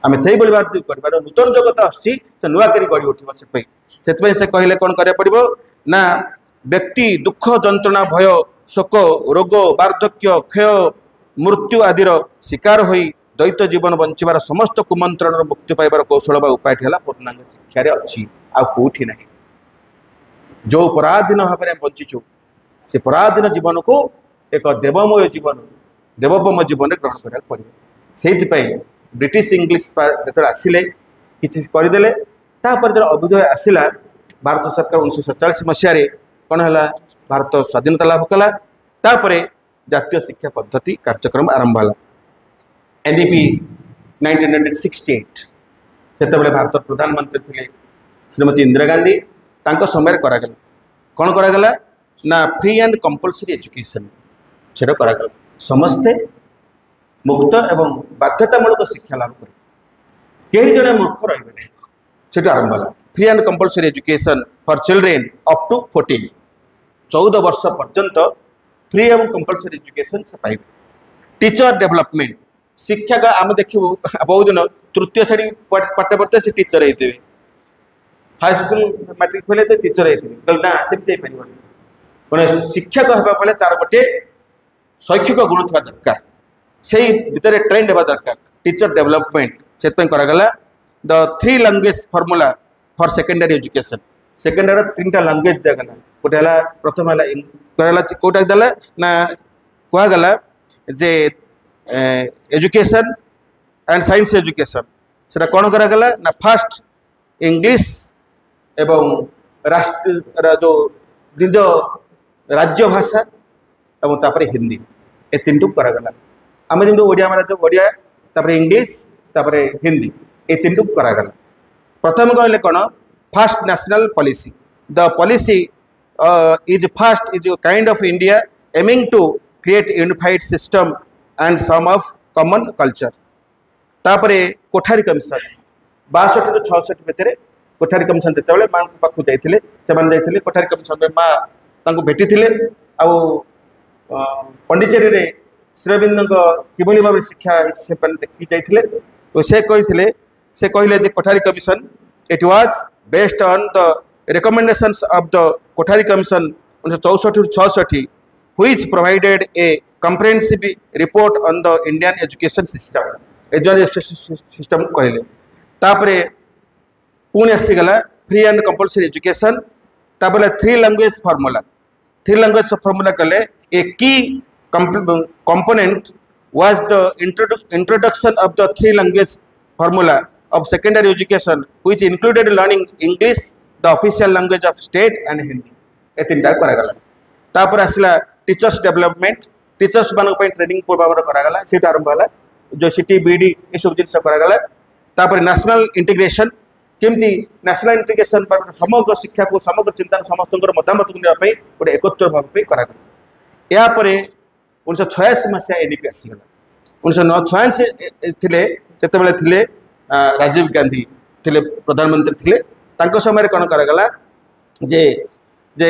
आम से कर नूतन जगत आसी नुआकरी गढ़ी उठो से कहले कौन करा पड़ो ना व्यक्ति दुख जंत्रणा भय शोक रोग वार्धक्य क्षय मृत्यु आदिर शिकार होई द्वैत जीवन बंचार समस्त कुमंत्रण मुक्ति पाइबार कौशल उपाय पूर्णांग शिक्षा अच्छी आउटी ना जो पराधीन भाव में बंचीचु से पराधीन जीवन को एक देवमय जीवन देवोपम जीवन में ग्रहण करा पड़े से ब्रिटिश इंग्लीश जो आसिले किसी करदे जो अभ्युदय आसला भारत सरकार 1947 मसीह कौन है भारत स्वाधीनता लाभ कला जातीय शिक्षा पद्धति कार्यक्रम आरंभ है एनईपी 1968 से भारत प्रधानमंत्री थे श्रीमती इंदिरा गांधी समय करागला कौन करागला ना फ्री एंड कंपलसरी एजुकेशन से करागला समस्ते मुक्त एवं बाध्यतामूलक शिक्षा लाभ करें कहीं जड़े मूर्ख रही से आरंभ है free and compulsory education for children up to 14 14 वर्ष पर्यंत फ्री एवं कंपलसरी एजुकेशन से पाइबे। टीचर डेवलपमेंट शिक्षा का आम देखू बहुत दिन तृतीय श्रेणी पाठ पढ़ते से टीचर होते हाईस्कल मैट्रिक फेल तो टीचर होते ना सेमती मैंने शिक्षक होगा तार गोटे शैक्षिक गुण थोड़ा दरकार से भितर ट्रेंड होगा दरकार टीचर डेवलपमेंट से करागला the 3 language formula for secondary education secondary 3टा लैंग्वेज दिगला गोटे प्रथम कौटा देला ना कहगला जे एजुकेशन एंड साइंस एजुकेशन से कौन करागला ना फास्ट इंग्लिश एवं राष्ट्र जो निज राज्य भाषा एवं तापर हिंदी ए 3 टू करागला आम जमी ओडिया महाराज ओडिया तापर इंग्लिश तापर हिंदी ए 3 टू करागला। प्रथम कहले कौन first national policy the policy is first is kind of India aiming to create unified system and some of common culture तापरे कोठारी कमिशन 62 ରୁ 66 भितर कोठारी कमिशन जिते माँ पाक जाते कोठारी कमिशन में माँ भेटी पंडिचेरी रे श्रीअरविंद किभली भाव शिक्षा से देखी जाते तो से कहले जे Kothari commission it was based on the recommendations of the Kothari commission 1964 ରୁ 66 which provided a comprehensive report on the Indian education system education system कहले तापरे पुणी आसीगला फ्री एंड कंपलसरी एजुकेशन तापर 3 लैंग्वेज फॉर्मूला कले ए की component was the introduction of the 3 language formula of secondary education which included learning English the official language of state and Hindi ए 3टा करागला तापर आसला teachers development teachers मान training पूर्वावर करागला से आरंभ है जो सीटी बीडी ये सब जिन करागला तापर नेशनल इंटीग्रेशन केमती नेशनल इंटीग्रेशन समग्र शिक्षा को समग्र चिंतन समस्त मतामत को नापी गोटे एकत्र भाव करागला यापर 1986 मसीहा एनईपी आसीगला 1986 थे राजीव गांधी थे प्रधानमंत्री थे समय कौन करागला जे जे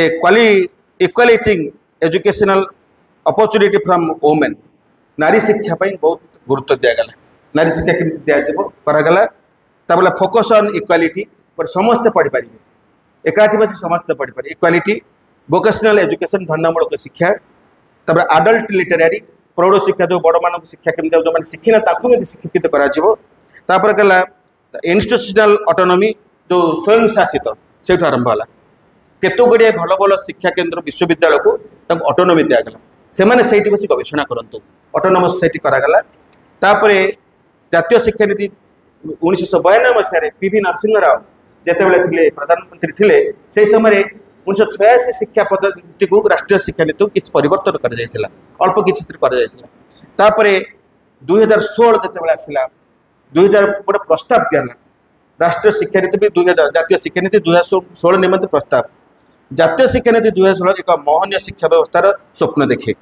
इक्वालिटिंग एजुकेशनल अपॉर्चुनिटी फ्रॉम वुमेन नारी शिक्षा बहुत गुरुत्व दिगला नारी शिक्षा केमती दिज्व करागला तापर फोकस ऑन इक्वालिटी समस्ते पढ़ी पारे एकाठी बस समस्ते पढ़ी पारे इक्वालिटी वोकेशनल एजुकेशन धंदामूलक शिक्षा तापर आडल्ट लिटरेरी प्रौढ़ शिक्षा जो बड़ मान शिक्षा केमती जो मैंने शिखिना शिक्षित करापर गला इंस्टीट्यूशनल ऑटोनॉमी जो स्वयं शासित से आरंभ है केत गुड़िया भल भल शिक्षा केन्द्र विश्वविद्यालय को ऑटोनॉमी दिगला से बस गवेषणा करूँ ऑटोनोमस से करागला तापर जातीय शिक्षा नीति 1992 मसीह पीवी नरसिंह राव जिते थे प्रधानमंत्री थे से समय 1986 शिक्षा पद्धति को राष्ट्रीय शिक्षा नीति को किसी परिवर्तन कर अल्प किपर 2016 जिते आसला 2000 गोटे प्रस्ताव दिगला राष्ट्रीय शिक्षा नीति भी 2000 जातीय शिक्षा नीति 2016 निमंत प्रस्ताव जातीय शिक्षा नीति 2016 एक महनीय शिक्षा व्यवस्थार स्वप्न देखे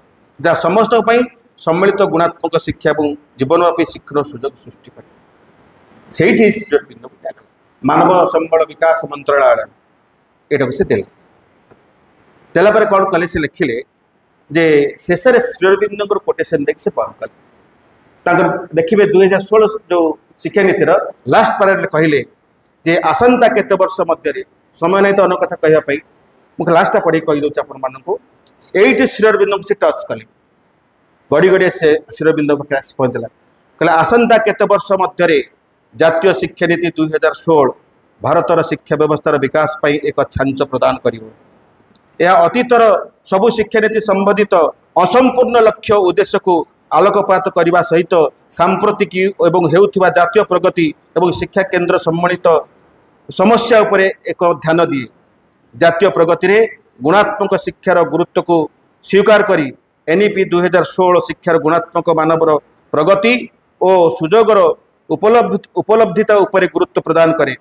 जहाँ समस्त सम्मिलित गुणात्मक शिक्षा और जीवनव्यापी शिक्षार सुजोग सृष्टि करे से श्रीअरविंद को मानव संबल विकास मंत्रालय यहाँ से देला कौन कले से लिखिले जे शेष श्रीअरविंद कोटेशन देख से पार कले देखिए 2016 जो शिक्षा नीतिर लास्ट पैराग्राफ कहले जे आसंता केते वर्ष मध्य समय नहीं तो अनेक कथा कहवाई मुझे लास्टा पढ़ी कहीदे आपण मानू ये श्रीअरविंद को से टच कले गड़ी गड़ी से श्रीअरविंद पाखे आस पहुँचला कहले आसंता केते वर्ष मध्य जातीय शिक्षा नीति 2016 भारतर शिक्षा व्यवस्थार विकास पर एक छांच प्रदान करिवो यह अतीतर सबु शिक्षा नीति संबंधित असंपूर्ण लक्ष्य उद्देश्य को आलोकपात करने सहित सांप्रतिक एवं हेउथिबा जातीय प्रगति एवं शिक्षा केन्द्र सम्मिलित समस्या उपर एक ध्यान दिए जातीय प्रगति रे गुणात्मक शिक्षार गुरुत्व को स्वीकार करी एनईपी 2016 शिक्षार गुणात्मक मानवर प्रगति और सुजोगर उपलब्धिता उपर गुरुत्व प्रदान करे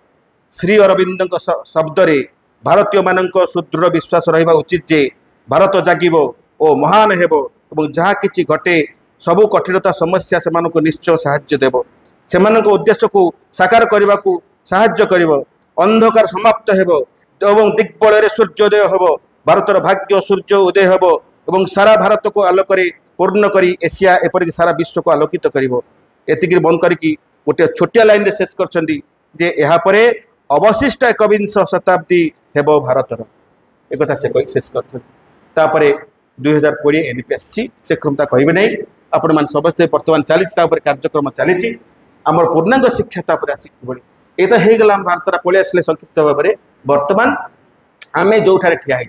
श्री अरविंद शब्द रे भारतीय मानक सुदृढ़ विश्वास रहिबा उचित जे भारत जागिबो और महान हेबो और जहाँ कि घटे सबू कठिनता समस्या से निश्चय साहाय्य देव से उद्देश्य को साकार करने को साहाय्य कर अंधकार समाप्त हेब एवं दिग्बल सूर्योदय हेब भारतर भाग्य सूर्य उदय हेब और सारा भारत को आलोक पूर्ण करी एशिया एपरिक सारा विश्व को आलोकित करिवो एतिक बंद करके गोटे छोटिया लाइन रे शेष करछंदी जे यहाँ पर अवशिष्ट 21 शताब्दी हेब भारतर एक कथा से कही शेष करछंदी 2020 एनपी आसी से क्षमता कहबे नहीं आपण मान समस्त वर्तमान चली कार्यक्रम चली आमर पूर्णांग शिक्षा तापर आसी बड़ी ये तो हो गला भारत पलि आसले संक्षिप्त भाव में बर्तमान आम जो ठिया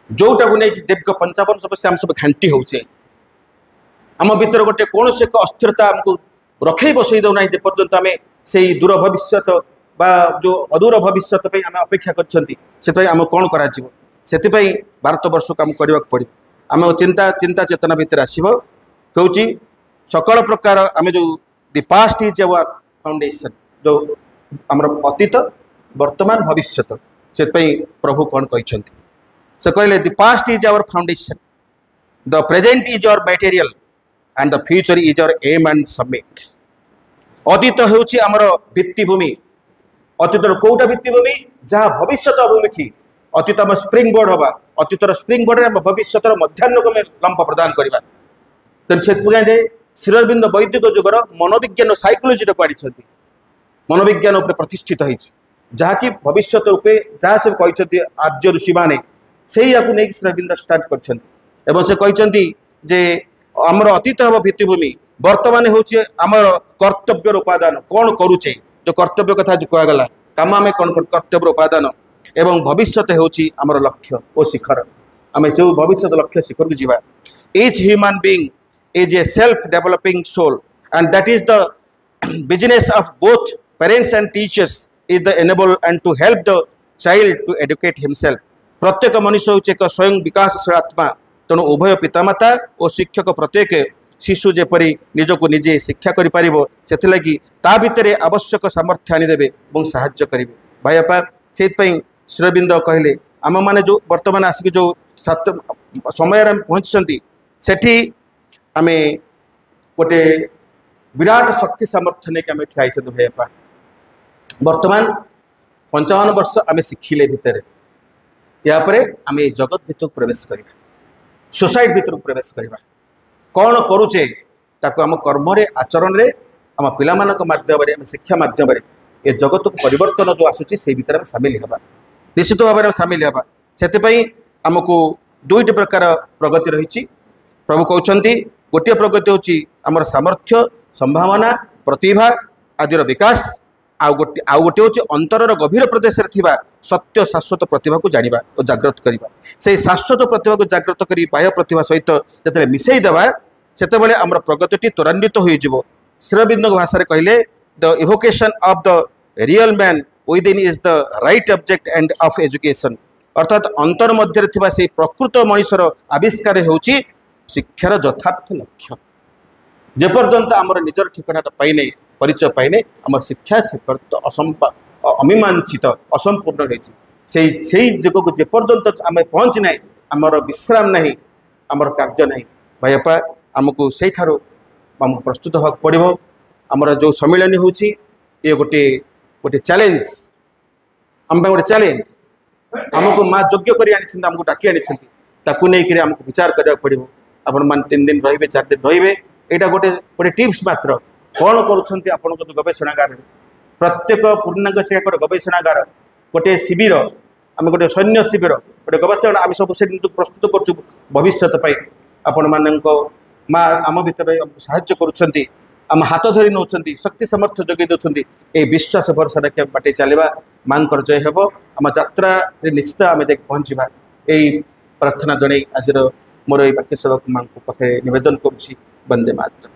जोटा को नहीं दीर्घ 55 समस्या आम सब घाटी होचे आम भीतर गोटे कौन से एक अस्थिरता आमको रखे बसई दौना जेपर्यंत आम से दूर भविष्य बा जो अदूर भविष्य आम अपेक्षा कर आम कौन कर भारत वर्ष को आम करने पड़े आम चिंता चिंता चेतना भितर आसो कौच सकल प्रकार आम जो दि पास्ट इज आवर फाउंडेशन जो आमर अतीत वर्तमान भविष्य से प्रभु कौन कहते से कहले the past is our foundation the present is our material and the future is our aim and summit अतीत होउची आमर भित्तिभूमि अतीतर कोटा भित्तिभूमि जहाँ भविष्य अभिमुखी अतीत आम स्प्रिंग बोर्ड हवा अतीतर स्प्रिंग बोर्ड में भविष्य मध्याह्न को लंब प्रदान करवा तेणु से श्री अरविंद वैदिक जुगर मनोविज्ञान साइकोलोजी को मनोविज्ञान उपर प्रतिष्ठित होती जहाँकि भविष्य रूपे जहाँ सब कहते आर्य ऋषि मैंने से या नहीं श्री अरविंद स्टार्ट कर से कहते जे आमर अतीत हम भित्तिभूमि वर्तमान हूँ आमर कर्तव्य उपादान कौन करुचे जो कर्तव्य कथा जो कहगला कम आम कौन कर्तव्य उपादान एवं भविष्य हूँ आमर लक्ष्य और शिखर आम से भविष्य लक्ष्य शिखर को जीवा each human being is a self-developing soul and that is the business of both parents and teachers is the enable and to help the child to educate himself प्रत्येक मनुष्य हूँ एक स्वयं विकासशील आत्मा तेणु उभय पितामाता और शिक्षक प्रत्येक शिशु जेपरी निजको निजे शिक्षा करें ता भितर आवश्यक सामर्थ्य आनीदेवे और साहाय्य करेंगे भाई बापा से श्री अरविंद कहले आम मैंने जो वर्तमान आसिक जो समय पहुँची सेठी आम गोटे विराट शक्ति सामर्थ्य नहीं आम ठिया भाई बापा वर्तमान 55 वर्ष आम शिखिले भितर यापर आम जगत भितर प्रवेश करवा सोसाइटी भितर प्रवेश करवा कौन करुचे ताको आम कर्म आचरण रे आम पिला माध्यम शिक्षा माध्यम ये जगत को परिवर्तन जो आसूची से भीतर सामिल हवा निश्चित भाव में सामिल हवा से आमको दुईट प्रकार प्रगति रही प्रभु कहते गोटे प्रगति हूँ आमर सामर्थ्य संभावना प्रतिभा आदिर विकास आउ गोटे हूँ अंतरर गभीर प्रदेश में सत्य शाश्वत प्रतिभा को जाना और जागृत करवा से शाश्वत प्रतिभा को जागृत कर बाह्य प्रतिभा सहित जो मिसईदेवा से आमर प्रगति त्वरान्वित हो श्री अरविंद भाषा कहले the evocation of the real man within is the right object and of education अर्थात अंतर मध्य से प्रकृत मनुष्यर आविष्कार होची शिक्षार यथार्थ लक्ष्य जेपर्यंत आमर निजर ठिकाना पाइने परिचय पाइने आम शिक्षा से अमीमांसित असंपूर्ण रही जग को जेपर्यंत आम पहुँची ना आमर विश्राम नहीं आमर कार्य नहीं भाई बापा आमको से आमको प्रस्तुत होगा पड़ो आमर जो सम्मिलनी हूँ ये गोटे गोटे चैलेंज आम गोटे चैलेंज आमको माँ योग्य कर आमको डाकी आनी आमको विचार करा पड़ो आपण मान 3 दिन रे 4 दिन रे यहाँ गोटे गोटे टिप्स मात्र कौन कर गवेषणागार प्रत्येक पूर्णांग शिक्षा गवेषणागार गोटे शिविर आम गोटे सैन्य शिविर गोटे गवेषणा आम सब से प्रस्तुत कर भविष्य आपण मान माँ आम भीतर साहाय्य करुँच आम हाथ धरी नौ शक्ति सामर्थ्य जगे दौरान ये विश्वास भरसा रखा बाटे चलवा माँ जय हे आम यात्रा निश्चित आम जा पहुँचा यही प्रार्थना जन आज मोर ये वाक्य सभा माँ को पाखे नवेदन करुँची वंदे मातरम।